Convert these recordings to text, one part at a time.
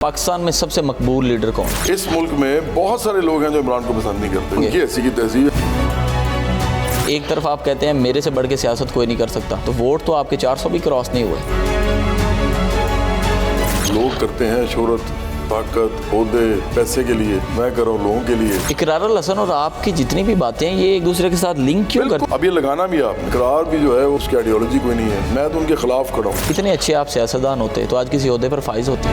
پاکستان میں سب سے مقبول لیڈر کون؟ اس ملک میں بہت سارے لوگ ہیں جو عمران کو پسند نہیں کرتے، ان کی ایسی کی تہذیب ہے۔ ایک طرف آپ کہتے ہیں میرے سے بڑھ کے سیاست کوئی نہیں کر سکتا، تو ووٹ تو آپ کے 400 بھی کراس نہیں ہوئے۔ لوگ کرتے ہیں شہرت، طاقت، عہدے، پیسے کے لیے، میں کر رہا ہوں لوگوں کے لیے۔ اقرار الحسن اور آپ کی جتنی بھی باتیں ہیں یہ ایک دوسرے کے ساتھ لنک کیوں کرتے ہیں؟ اب یہ لگانا بھی آپ اقرار بھی جو ہے اس کی آئیڈیالوجی کوئی نہیں ہے، میں تو ان کے خلاف کھڑا ہوں۔ اتنے اچھے آپ سیاستدان ہوتے تو آج کسی عہدے پر فائز ہوتے۔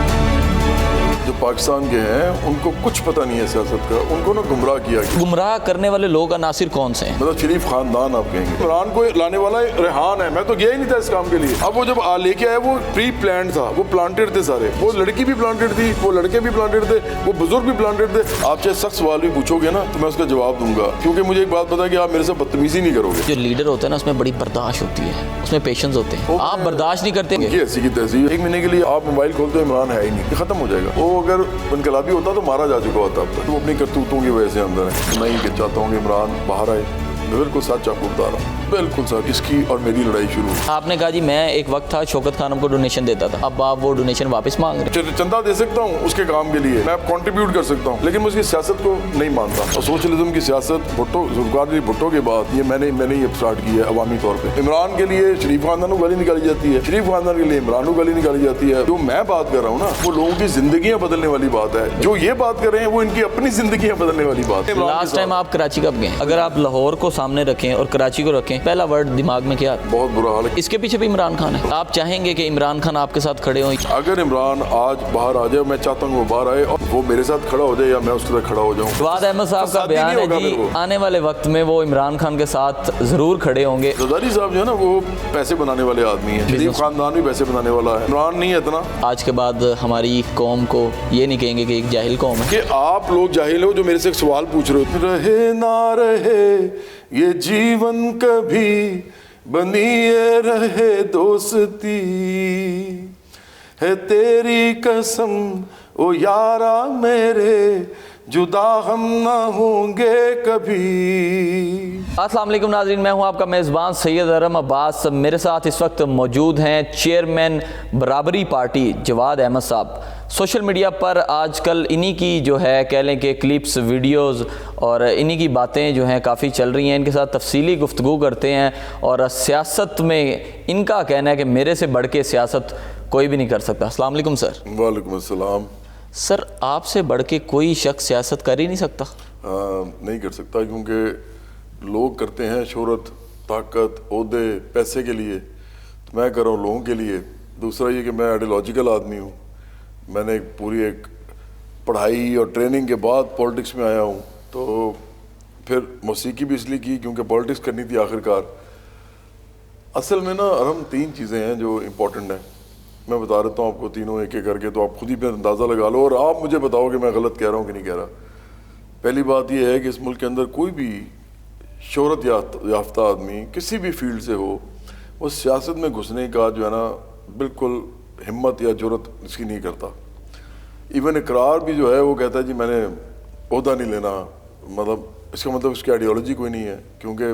جو پاکستان کے ہیں ان کو کچھ پتہ نہیں ہے سیاست کا، ان کو نا گمراہ کیا گیا۔ گمراہ کرنے والے لوگ عناصر کون سے ہیں؟ مطلب شریف خاندان آپ کہیں گے، عمران کو لانے والا ریحان ہے، میں تو گیا ہی نہیں تھا اس کام کے لیے۔ اب وہ جب لے کے آئے وہ پری پلانڈ تھا، وہ پلانٹڈ تھے سارے، وہ لڑکی بھی پلانٹڈ تھی، وہ لڑکے بھی پلانٹڈ تھے، وہ بزرگ بھی پلانٹڈ تھے۔ آپ چاہے سخت سوال بھی پوچھو گے نا تو میں اس کا جواب دوں گا، کیونکہ مجھے ایک بات پتا ہے کہ آپ میرے سے بدتمیزی نہیں کرو گے۔ جو لیڈر ہوتے ہیں نا اس میں بڑی برداشت ہوتی ہے، اس میں پیشنس ہوتے ہیں، آپ برداشت نہیں کرتے۔ یہ ایسی کی تہذیب، ایک مہینے کے لیے آپ موبائل کھولتے ہو عمران ہے ہی نہیں، یہ ختم ہو جائے گا۔ وہ اگر انقلابی ہوتا تو مارا جا چکا ہوتا اب تک۔ وہ اپنی کرتوتوں کی وجہ سے اندر ہے۔ میں یہ چاہتا ہوں کہ عمران باہر آئے، میں بالکل سچ چاقو بتا رہا ہوں، بالکل سچ۔ اس کی اور میری لڑائی شروع ہوئی۔ آپ نے کہا جی میں ایک وقت تھا شوکت خانم کو ڈونیشن دیتا تھا، اب آپ وہ ڈونیشن واپس مانگ رہے ہیں۔ چندہ دے سکتا ہوں اس کے کام کے لیے، میں کنٹریبیوٹ کر سکتا ہوں، لیکن میں اس کی سیاست کو نہیں مانتا۔ اور سوشلزم کی سیاست ذوالفقار علی بھٹو کے بعد یہ میں نے یہ اسٹارٹ کی ہے عوامی طور پہ۔ عمران کے لیے شریف خاندان کو گالی نکالی جاتی ہے، شریف خاندان کے لیے عمران کو گالی نکالی جاتی ہے۔ جو میں بات کر رہا ہوں نا وہ لوگوں کی زندگیاں بدلنے والی بات ہے، جو یہ بات کر رہے ہیں وہ ان کی اپنی زندگیاں بدلنے والی بات ہے۔ لاسٹ ٹائم آپ کراچی کب گئے؟ اگر آپ لاہور کو سامنے رکھیں اور کراچی کو رکھیں، پہلا ورڈ دماغ میں کیا؟ بہت برا حال ہے۔ اس کے پیچھے بھی عمران خان ہے۔ آپ چاہیں گے کہ عمران خان آپ کے ساتھ کھڑے ہوں؟ اگر عمران آج باہر آ جائے، میں چاہتا ہوں وہ باہر آئے اور وہ میرے ساتھ کھڑا ہو جائے یا میں اس کے ساتھ کھڑا ہو جاؤں۔ جواد احمد صاحب کا بیان ہے جی آنے والے وقت میں وہ عمران خان کے ساتھ ضرور کھڑے ہوں گے۔ زرداری صاحب جو ہے نا وہ پیسے بنانے والے آدمی ہیں، شریف خاندان بھی پیسے بنانے والا ہے، عمران نہیں ہے اتنا۔ آج کے بعد ہماری قوم کو یہ نہیں کہیں گے کہ ایک جاہل قوم ہے کہ آپ لوگ جاہل ہو جو میرے سے ایک سوال پوچھ رہے ہو۔ رہے نہ رہے یہ جیون کبھی بنی رہے دوستی، ہے تیری قسم او یارا میرے، جدا ہم نہ ہوں گے کبھی۔ السلام علیکم ناظرین، میں ہوں آپ کا میزبان سید ارم عباس۔ میرے ساتھ اس وقت موجود ہیں چیئرمین برابری پارٹی جواد احمد صاحب۔ سوشل میڈیا پر آج کل انہی کی جو ہے کہہ لیں کہ کلپس، ویڈیوز اور انہی کی باتیں جو ہیں کافی چل رہی ہیں۔ ان کے ساتھ تفصیلی گفتگو کرتے ہیں اور سیاست میں ان کا کہنا ہے کہ میرے سے بڑھ کے سیاست کوئی بھی نہیں کر سکتا۔ السلام علیکم سر۔ وعلیکم السلام۔ سر آپ سے بڑھ کے کوئی شخص سیاست کر ہی نہیں سکتا؟ نہیں کر سکتا، کیونکہ لوگ کرتے ہیں شہرت، طاقت، عہدے، پیسے کے لیے، میں کر رہا ہوں لوگوں کے لیے۔ دوسرا یہ کہ میں آئیڈیالوجیکل آدمی ہوں، میں نے پوری ایک پڑھائی اور ٹریننگ کے بعد پولیٹکس میں آیا ہوں، تو پھر موسیقی بھی اس لیے کی کیونکہ پولیٹکس کرنی تھی آخرکار۔ اصل میں نا اہم تین چیزیں ہیں جو امپورٹنٹ ہیں، میں بتا دیتا ہوں آپ کو تینوں ایک ایک کر کے، تو آپ خود ہی پہ اندازہ لگا لو اور آپ مجھے بتاؤ کہ میں غلط کہہ رہا ہوں کہ نہیں کہہ رہا۔ پہلی بات یہ ہے کہ اس ملک کے اندر کوئی بھی شہرت یافتہ آدمی کسی بھی فیلڈ سے ہو، وہ سیاست میں گھسنے کا جو ہے نا بالکل ہمت یا جرت اس کی نہیں کرتا۔ ایون اقرار بھی جو ہے وہ کہتا ہے جی میں نے عہدہ نہیں لینا، مطلب اس کا مطلب اس کی آئیڈیالوجی کوئی نہیں ہے، کیونکہ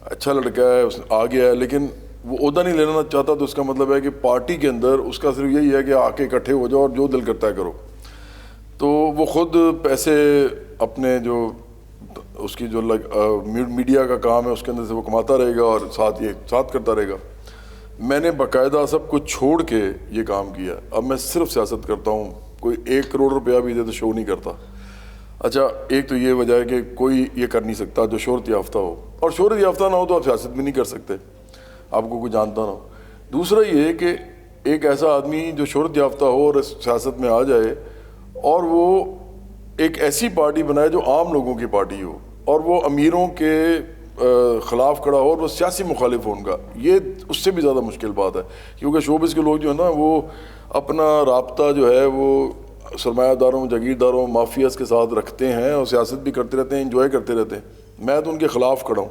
اچھا لڑکا ہے اس آ گیا ہے لیکن وہ عہدہ نہیں لینا چاہتا، تو اس کا مطلب ہے کہ پارٹی کے اندر اس کا صرف یہی ہے کہ آ کے اکٹھے ہو جاؤ اور جو دل کرتا ہے کرو۔ تو وہ خود پیسے اپنے جو اس کی جو میڈیا کا کام ہے اس کے اندر سے وہ کماتا رہے گا اور ساتھ کرتا رہے گا۔ میں نے باقاعدہ سب کچھ چھوڑ کے یہ کام کیا، اب میں صرف سیاست کرتا ہوں، کوئی 1 کروڑ روپیہ بھی دے تو شو نہیں کرتا۔ اچھا ایک تو یہ وجہ ہے کہ کوئی یہ کر نہیں سکتا جو شہرت یافتہ ہو، اور شہرت یافتہ نہ ہو تو آپ سیاست بھی نہیں کر سکتے، آپ کو کوئی جانتا نہ ہو۔ دوسرا یہ کہ ایک ایسا آدمی جو شہرت یافتہ ہو اور سیاست میں آ جائے اور وہ ایک ایسی پارٹی بنائے جو عام لوگوں کی پارٹی ہو اور وہ امیروں کے خلاف کھڑا ہو اور وہ سیاسی مخالف ہو ان کا، یہ اس سے بھی زیادہ مشکل بات ہے، کیونکہ شوبز کے لوگ جو ہیں نا وہ اپنا رابطہ جو ہے وہ سرمایہ داروں، جاگیرداروں، مافیاز کے ساتھ رکھتے ہیں اور سیاست بھی کرتے رہتے ہیں، انجوائے کرتے رہتے ہیں۔ میں تو ان کے خلاف کھڑا ہوں،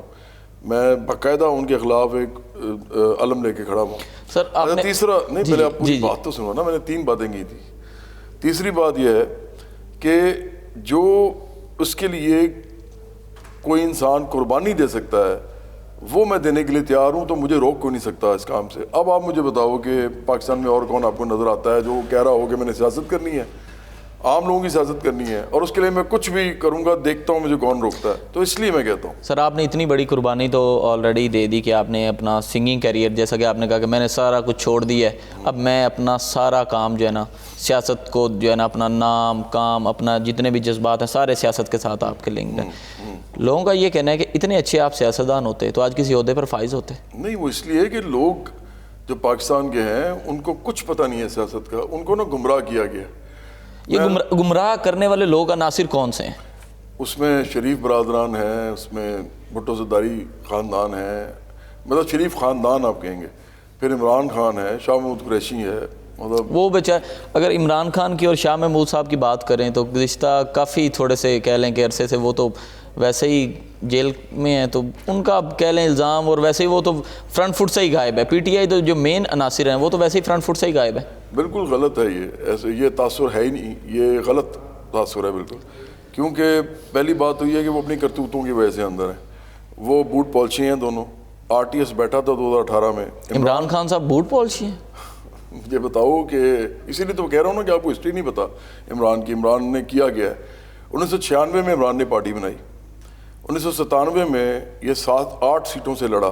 میں باقاعدہ ان کے خلاف ایک علم لے کے کھڑا ہوں۔ سر آپ نے تیسرا نہیں، پہلے آپ پوری بات تو سنو نا، میں نے 3 باتیں کی تھی۔ تیسری بات یہ ہے کہ جو اس کے لیے کوئی انسان قربانی دے سکتا ہے وہ میں دینے کے لیے تیار ہوں, تو مجھے روک کوئی نہیں سکتا اس کام سے. اب آپ مجھے بتاؤ کہ پاکستان میں اور کون آپ کو نظر آتا ہے جو کہہ رہا ہو کہ میں نے سیاست کرنی ہے, عام لوگوں کی سیاست کرنی ہے, اور اس کے لیے میں کچھ بھی کروں گا, دیکھتا ہوں مجھے کون روکتا ہے. تو اس لیے میں کہتا ہوں. سر آپ نے اتنی بڑی قربانی تو آلریڈی دے دی کہ آپ نے اپنا سنگنگ کیریئر, جیسا کہ آپ نے کہا کہ میں نے سارا کچھ چھوڑ دیا ہے, اب میں اپنا سارا کام جو ہے نا سیاست کو جو ہے نا اپنا نام کام اپنا جتنے بھی جذبات ہیں سارے سیاست کے ساتھ آپ کے لنکڈ ہیں. لوگوں کا یہ کہنا ہے کہ اتنے اچھے آپ سیاستدان ہوتے تو آج کسی عہدے پر فائز ہوتے. نہیں, وہ اس لیے کہ لوگ جو پاکستان کے ہیں ان کو کچھ پتہ نہیں ہے سیاست کا, ان کو نا گمراہ کیا گیا. یہ گمراہ کرنے والے لوگ عناصر کون سے ہیں؟ اس میں شریف برادران ہیں, اس میں بھٹو زرداری خاندان ہے, مطلب شریف خاندان آپ کہیں گے, پھر عمران خان ہے, شاہ محمود قریشی ہے, مطلب وہ بیچارے. اگر عمران خان کی اور شاہ محمود صاحب کی بات کریں تو گزشتہ کافی تھوڑے سے کہہ لیں کہ عرصے سے وہ تو ویسے ہی جیل میں ہیں, تو ان کا کہہ لیں الزام, اور ویسے ہی وہ تو فرنٹ فٹ سے ہی غائب ہے. پی ٹی آئی تو جو مین عناصر ہیں وہ تو ویسے ہی فرنٹ فٹ سے ہی غائب ہے. بالکل غلط ہے یہ, ایسے یہ تاثر ہے ہی نہیں, یہ غلط تاثر ہے بالکل. کیونکہ پہلی بات تو یہ ہے کہ وہ اپنی کرتوتوں کی وجہ سے اندر ہیں. وہ بوٹ پالشی ہیں دونوں. آر ٹی ایس بیٹھا تھا 2018 میں. عمران خان صاحب بوٹ پالشی ہیں؟ مجھے بتاؤ کہ اسی لیے تو کہہ رہا ہوں نا کہ آپ کو ہسٹری نہیں پتا عمران کی. عمران نے کیا گیا ہے. 1996 میں عمران نے پارٹی بنائی. 1997 میں یہ 7-8 سیٹوں سے لڑا,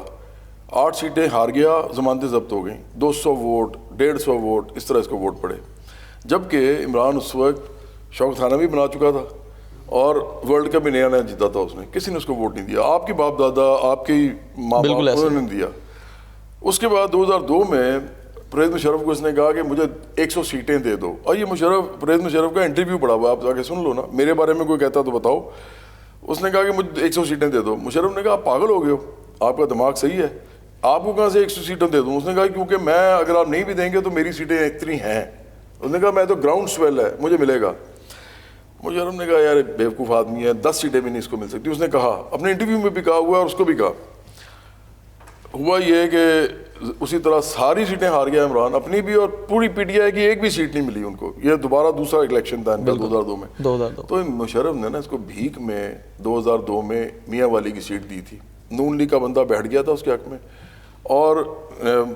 8 سیٹیں ہار گیا, ضمانتیں ضبط ہو گئیں, 200 ووٹ 150 ووٹ اس طرح اس کو ووٹ پڑے. جبکہ عمران اس وقت شوکت خانہ بھی بنا چکا تھا اور ورلڈ کپ بھی نیا نیا جیتا تھا اس نے. کسی نے اس کو ووٹ نہیں دیا. آپ کے باپ دادا, آپ کے ماں باپ, انہوں نے نہیں دیا. اس کے بعد 2002 میں پرویز مشرف کو اس نے کہا کہ مجھے 100 سیٹیں دے دو. اور یہ پرویز مشرف کا انٹرویو پڑا ہوا, آپ جا کے سن لو نا, میرے بارے میں کوئی کہتا تو بتاؤ. اس نے کہا کہ مجھے 100 سیٹیں دے دو. مشرف نے کہا آپ پاگل ہو گئے ہو, آپ کا دماغ صحیح ہے, آپ کو کہاں سے 100 سیٹیں دے دوں. اس نے کہا کیونکہ میں اگر آپ نہیں بھی دیں گے تو میری سیٹیں اتنی ہیں. اس نے کہا میں تو گراؤنڈ سویل ہے, مجھے ملے گا. مشرف نے کہا یار بیوقوف آدمی ہے, 10 سیٹیں بھی نہیں اس کو مل سکتی. اس نے کہا, اپنے انٹرویو میں بھی کہا ہوا ہے اور اس کو بھی کہا. ہوا یہ کہ اسی طرح ساری سیٹیں ہار گیا عمران, اپنی بھی اور پوری پی ٹی آئی کی ایک بھی سیٹ نہیں ملی ان کو. یہ دوبارہ دوسرا الیکشن تھا ان کا 2002 میں. تو مشرف نے نا اس کو بھیک میں 2002 میں میاں والی کی سیٹ دی تھی. نون لیگ کا بندہ بیٹھ گیا تھا اس کے حق میں, اور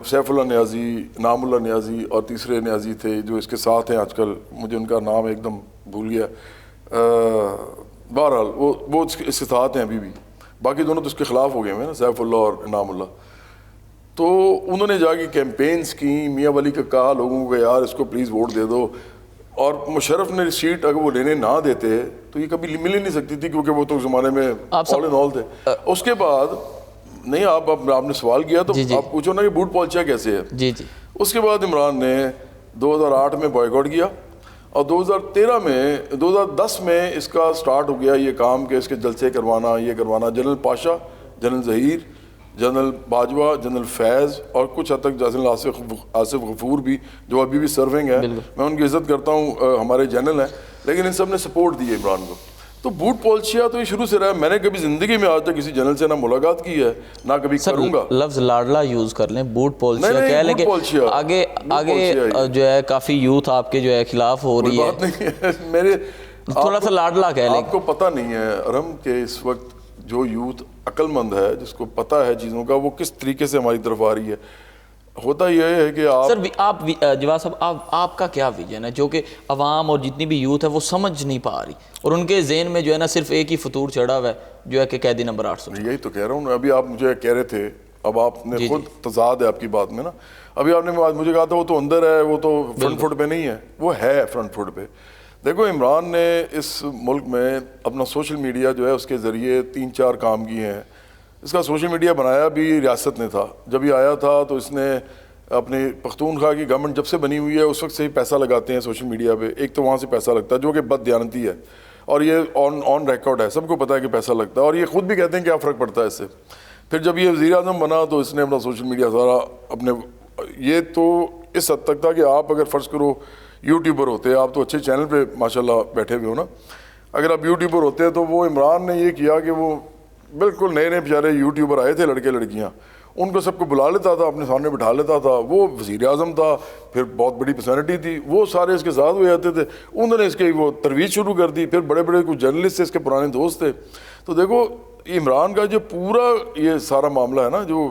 سیف اللہ نیازی, نام اللہ نیازی اور تیسرے نیازی تھے جو اس کے ساتھ ہیں آج کل, مجھے ان کا نام ایک دم بھول گیا. بہرحال وہ اس کے ساتھ ہیں ابھی بھی. باقی دونوں تو اس کے خلاف ہو گئے ہیں نا, سیف اللہ اور نام اللہ. تو انہوں نے جا کے کیمپینز کی, میاں ولی کا کہا لوگوں کو کہ یار اس کو پلیز ووٹ دے دو. اور مشرف نے سیٹ اگر وہ لینے نہ دیتے تو یہ کبھی مل ہی نہیں سکتی تھی, کیونکہ وہ تو زمانے میں آل ان آل تھے. اس کے بعد نہیں, آپ نے سوال کیا تو آپ پوچھو نا کہ بوٹ پالچیا کیسے ہے. جی جی. اس کے بعد عمران نے 2008 میں بائیکاٹ کیا, اور 2013 میں 2010 میں اس کا سٹارٹ ہو گیا یہ کام کہ اس کے جلسے کروانا, یہ کروانا. General Pasha, general Zaheer, general Bajwa, general Faiz اور کچھ حد تک جنرل آصف غفور بھی جو ابھی بھی سرونگ ہے, میں ان کی عزت کرتا ہوں, ہمارے جنرل ہیں, لیکن ان سب نے سپورٹ دی ہے عمران کو. تو بوٹ پالشیا تو یہ شروع سے رہا ہے. میں نے کبھی زندگی میں آج تک کسی جنرل سے نہ ملاقات کی ہے نہ کبھی کروں گا. لفظ لاڈلا یوز کر لیں, بوٹ پالشیا کہہ لیں کہ آگے جو ہے کافی یوتھ آپ کے جو ہے خلاف ہو رہی ہے. بات نہیں ہے میرے, تھوڑا سا لاڈلا کہہ لیں. آپ کو پتہ نہیں ہے ارم کہ اس وقت جو یوتھ عقل مند ہے, جس کو پتہ ہے چیزوں کا, وہ کس طریقے سے ہماری طرف آ رہی ہے. ہوتا یہ ہے کہ سر آپ جواد صاحب آپ کا کیا ویژن ہے جو کہ عوام اور جتنی بھی یوتھ ہے وہ سمجھ نہیں پا رہی, اور ان کے ذہن میں جو ہے نا صرف ایک ہی فطور چڑھا ہوا ہے جو ہے کہ قیدی نمبر 800. یہی تو کہہ رہا ہوں. ابھی آپ مجھے کہہ رہے تھے, اب آپ نے خود تضاد ہے آپ کی بات میں نا. ابھی آپ نے مجھے کہا تھا وہ تو اندر ہے, وہ تو فرنٹ فٹ پہ نہیں ہے. وہ ہے فرنٹ فٹ پہ. دیکھو عمران نے اس ملک میں اپنا سوشل میڈیا جو ہے اس کے ذریعے 3-4 کام کیے ہیں. اس کا سوشل میڈیا بنایا بھی ریاست نے تھا. جب یہ آیا تھا تو اس نے اپنے پختونخوا کی گورنمنٹ جب سے بنی ہوئی ہے اس وقت سے ہی پیسہ لگاتے ہیں سوشل میڈیا پہ. ایک تو وہاں سے پیسہ لگتا ہے جو کہ بد دیانتی ہے, اور یہ آن ریکارڈ ہے, سب کو پتہ ہے کہ پیسہ لگتا ہے, اور یہ خود بھی کہتے ہیں کیا فرق پڑتا ہے اس سے. پھر جب یہ وزیر اعظم بنا تو اس نے اپنا سوشل میڈیا سارا اپنے, یہ تو اس حد تک تھا کہ آپ اگر فرض کرو یوٹیوبر ہوتے, آپ تو اچھے چینل پہ ماشاءاللہ بیٹھے ہوئے ہو نا, اگر آپ یوٹیوبر ہوتے تو وہ عمران نے یہ کیا کہ وہ بالکل نئے نئے بیچارے یوٹیوبر آئے تھے لڑکے لڑکیاں, ان کو سب کو بلا لیتا تھا, اپنے سامنے بٹھا لیتا تھا. وہ وزیر اعظم تھا, پھر بہت بڑی پرسنالٹی تھی, وہ سارے اس کے ساتھ ہو جاتے تھے. انہوں نے اس کی وہ ترویج شروع کر دی. پھر بڑے بڑے کچھ جرنلسٹ تھے اس کے پرانے دوست تھے. تو دیکھو عمران کا جو پورا یہ سارا معاملہ ہے نا، جو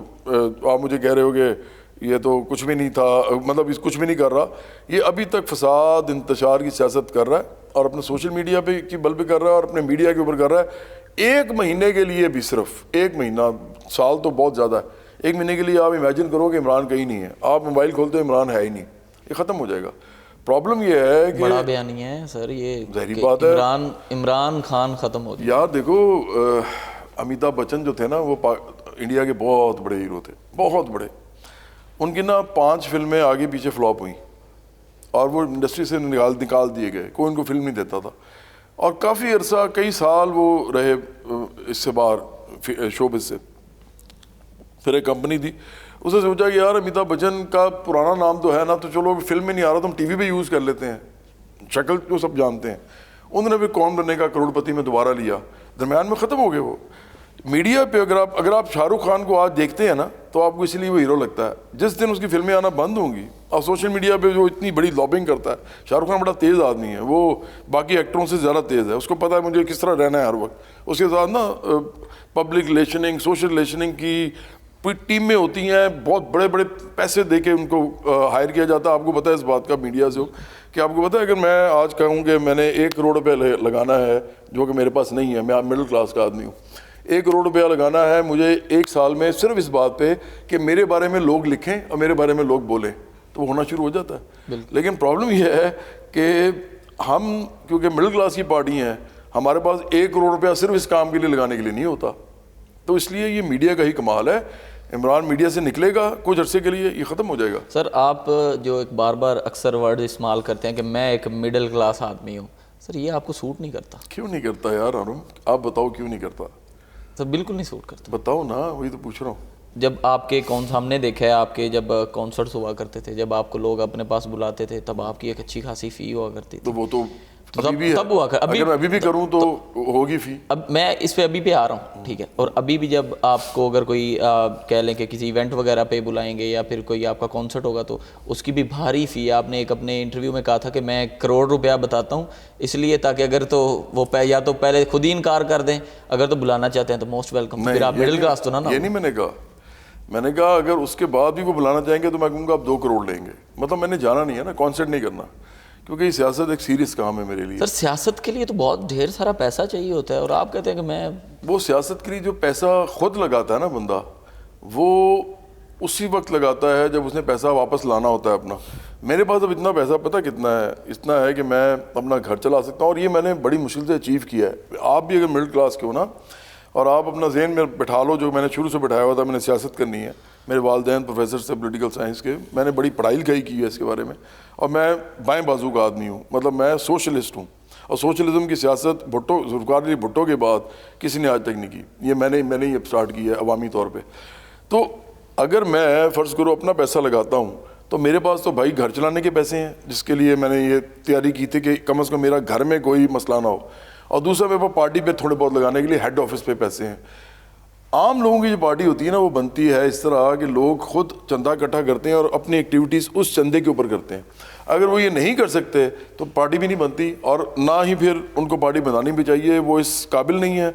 آپ مجھے کہہ رہے ہو کہ یہ تو کچھ بھی نہیں تھا، مطلب اس کچھ بھی نہیں کر رہا، یہ ابھی تک فساد انتشار کی سیاست کر رہا ہے اور اپنے سوشل میڈیا پہ کی بل پہ کر رہا ہے اور اپنے میڈیا کے اوپر کر رہا ہے. 1 مہینے کے لیے بھی، صرف 1 مہینہ، سال تو بہت زیادہ ہے، 1 مہینے کے لیے آپ امیجن کرو کہ عمران کہیں نہیں ہے، آپ موبائل کھولتے عمران ہے ہی نہیں، یہ ختم ہو جائے گا. پرابلم یہ ہے کہ بڑا بیانیہ ہے سر یہ، ظاہری بات ہے عمران خان ختم ہو جائے. یار دیکھو، امیتابھ بچن جو تھے نا، وہ انڈیا کے بہت بڑے ہیرو تھے، بہت بڑے. ان کی نا 5 فلمیں آگے پیچھے فلاپ ہوئیں اور وہ انڈسٹری سے نکال دیے گئے، کوئی ان کو فلم نہیں دیتا تھا. اور کافی عرصہ، کئی سال وہ رہے اس سے باہر، شوبز سے. پھر ایک کمپنی تھی، اس نے سوچا کہ یار امیتابھ بچن کا پرانا نام تو ہے نا، تو چلو فلم میں نہیں آ رہا تو ہم ٹی وی پہ یوز کر لیتے ہیں، شکل تو سب جانتے ہیں. انہوں نے پھر کون بننے کا کروڑ پتی میں دوبارہ لیا، درمیان میں ختم ہو گئے وہ. میڈیا پہ اگر آپ شاہ رخ خان کو آج دیکھتے ہیں نا، تو آپ کو اس لیے وہ ہیرو لگتا ہے. جس دن اس کی فلمیں آنا بند ہوں گی، اور سوشل میڈیا پہ جو اتنی بڑی لابنگ کرتا ہے، شاہ رخ خان بڑا تیز آدمی ہے، وہ باقی ایکٹروں سے زیادہ تیز ہے، اس کو پتہ ہے مجھے کس طرح رہنا ہے ہر وقت. اس کے ساتھ نا پبلک ریلیشننگ، سوشل ریلیشننگ کی ٹیم میں ہوتی ہیں، بہت بڑے بڑے پیسے دے کے ان کو ہائر کیا جاتا ہے. آپ کو پتہ ہے اس بات کا میڈیا سے ہو کہ آپ کو پتہ ہے اگر میں آج کہوں کہ میں نے 1 کروڑ روپے لگانا ہے، جو کہ میرے پاس نہیں ہے، میں مڈل کلاس کا آدمی ہوں، 1 کروڑ روپیہ لگانا ہے مجھے 1 سال میں، صرف اس بات پہ کہ میرے بارے میں لوگ لکھیں اور میرے بارے میں لوگ بولیں، تو وہ ہونا شروع ہو جاتا ہے. لیکن پرابلم یہ ہے کہ ہم کیونکہ مڈل کلاس کی پارٹی ہیں، ہمارے پاس 1 کروڑ روپیہ صرف اس کام کے لیے لگانے کے لیے نہیں ہوتا. تو اس لیے یہ میڈیا کا ہی کمال ہے. عمران میڈیا سے نکلے گا کچھ عرصے کے لیے، یہ ختم ہو جائے گا. سر آپ جو ایک بار بار اکثر ورڈ استعمال کرتے ہیں کہ میں ایک مڈل کلاس آدمی ہوں، سر یہ آپ کو سوٹ نہیں کرتا؟ کیوں نہیں کرتا یار ارم؟ آپ بتاؤ کیوں نہیں کرتا؟ سر بالکل نہیں سوٹ کرتا. بتاؤ نا، وہی تو پوچھ رہا ہوں. جب آپ کے ہم نے دیکھا ہے آپ کے جب کانسرٹس ہوا کرتے تھے، جب آپ کو لوگ اپنے پاس بلاتے تھے، تب آپ کی ایک اچھی خاصی فی ہوا کرتی تھی. تو وہ تو ابھی بھی تب ہوا اگر میں ابھی بھی کروں تو ہوگی فی. اب میں اس پہ ابھی آ رہا ہوں، ٹھیک ہے. اور ابھی بھی جب آپ کو اگر کوئی کہہ لیں کہ کسی ایونٹ وغیرہ پہ بلائیں گے یا پھر کوئی آپ کا کانسرٹ ہوگا، تو اس کی بھی بھاری فی. آپ نے ایک اپنے انٹرویو میں کہا تھا کہ میں 1 کروڑ روپیہ بتاتا ہوں اس لیے تاکہ اگر تو وہ یا تو پہلے خود ہی انکار کر دیں، اگر تو بلانا چاہتے ہیں تو موسٹ ویلکم. پھر آپ مڈل کلاس تو نا. یہ نہیں میں نے کہا اگر اس کے بعد بھی وہ بلانا چاہیں گے تو میں کہوں گا آپ 2 کروڑ لیں گے. مطلب میں نے جانا نہیں ہے نا، کانسرٹ نہیں کرنا، کیونکہ یہ سیاست ایک سیریس کام ہے میرے لیے. سر سیاست کے لیے تو بہت ڈھیر سارا پیسہ چاہیے ہوتا ہے، اور آپ کہتے ہیں کہ میں وہ سیاست کے لیے جو پیسہ خود لگاتا ہے نا بندہ، وہ اسی وقت لگاتا ہے جب اس نے پیسہ واپس لانا ہوتا ہے اپنا. میرے پاس اب اتنا پیسہ پتہ کتنا ہے؟ اتنا ہے کہ میں اپنا گھر چلا سکتا ہوں، اور یہ میں نے بڑی مشکل سے اچیو کیا ہے. آپ بھی اگر مڈل کلاس کے ہو نا، اور آپ اپنا ذہن میں بٹھا لو جو میں نے شروع سے بٹھایا ہوا تھا، میں نے سیاست کرنی ہے. میرے والدین پروفیسر سے پولیٹیکل سائنس کے، میں نے بڑی پڑھائی لکھائی کی ہے اس کے بارے میں، اور میں بائیں بازو کا آدمی ہوں، مطلب میں سوشلسٹ ہوں. اور سوشلزم کی سیاست ذوالفقار علی بھٹو کے بعد کسی نے آج تک نہیں کی. یہ میں نے ہی اسٹارٹ کی ہے عوامی طور پہ. تو اگر میں فرض کرو اپنا پیسہ لگاتا ہوں، تو میرے پاس تو بھائی گھر چلانے کے پیسے ہیں، جس کے لیے میں نے یہ تیاری کی تھی کہ کم از کم میرا گھر میں کوئی مسئلہ نہ ہو. اور دوسرا میرے پاس پارٹی پہ تھوڑے بہت لگانے کے لیے ہیڈ آفس پہ پیسے ہیں. عام لوگوں کی جو پارٹی ہوتی ہے نا، وہ بنتی ہے اس طرح کہ لوگ خود چندہ اکٹھا کرتے ہیں اور اپنی ایکٹیویٹیز اس چندے کے اوپر کرتے ہیں. اگر وہ یہ نہیں کر سکتے تو پارٹی بھی نہیں بنتی، اور نہ ہی پھر ان کو پارٹی بنانی بھی چاہیے. وہ اس قابل نہیں ہے،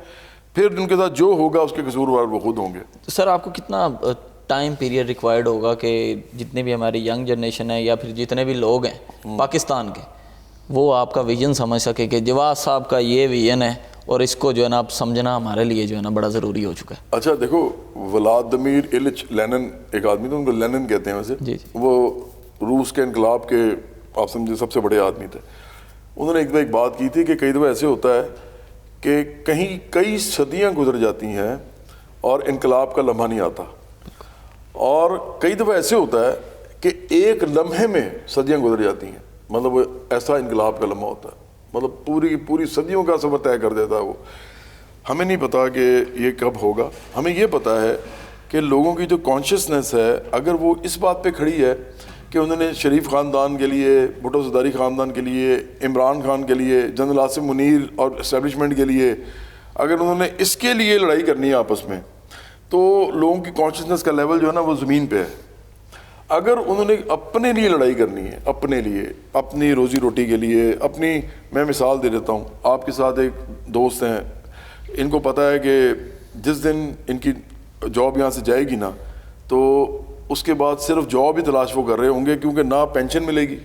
پھر ان کے ساتھ جو ہوگا اس کے قصوروار وہ خود ہوں گے. سر آپ کو کتنا ٹائم پیریڈ ریکوائرڈ ہوگا کہ جتنے بھی ہماری ینگ جنریشن ہے یا پھر جتنے بھی لوگ ہیں پاکستان کے، وہ آپ کا ویژن سمجھ سکے کہ جواز صاحب کا یہ ویژن ہے اور اس کو جو ہے نا آپ سمجھنا ہمارے لیے جو ہے نا بڑا ضروری ہو چکا ہے؟ اچھا دیکھو، ولادیمیر ایلچ لینن ایک آدمی تھا، ان کو لینن کہتے ہیں ویسے. جی. وہ روس کے انقلاب کے آپ سمجھے سب سے بڑے آدمی تھے. انہوں نے ایک بات کی تھی کہ کئی دفعہ ایسے ہوتا ہے کہ کہیں کئی صدیاں گزر جاتی ہیں اور انقلاب کا لمحہ نہیں آتا، اور کئی دفعہ ایسے ہوتا ہے کہ ایک لمحے میں صدیاں گزر جاتی ہیں. مطلب وہ ایسا انقلاب کا لمحہ ہوتا ہے، مطلب پوری صدیوں کا سفر طے کر دیتا ہے وہ. ہمیں نہیں پتا کہ یہ کب ہوگا. ہمیں یہ پتا ہے کہ لوگوں کی جو کانشیسنس ہے، اگر وہ اس بات پہ کھڑی ہے کہ انہوں نے شریف خاندان کے لیے، بھٹو زرداری خاندان کے لیے، عمران خان کے لیے، جنرل عاصم منیر اور اسٹیبلشمنٹ کے لیے، اگر انہوں نے اس کے لیے لڑائی کرنی ہے آپس میں، تو لوگوں کی کانشیسنس کا لیول جو ہے نا وہ زمین پہ ہے. اگر انہوں نے اپنے لیے لڑائی کرنی ہے، اپنے لیے، اپنی روزی روٹی کے لیے، میں مثال دے دیتا ہوں. آپ کے ساتھ ایک دوست ہیں، ان کو پتہ ہے کہ جس دن ان کی جاب یہاں سے جائے گی نا تو اس کے بعد صرف جاب ہی تلاش وہ کر رہے ہوں گے, کیونکہ نہ پینشن ملے گی,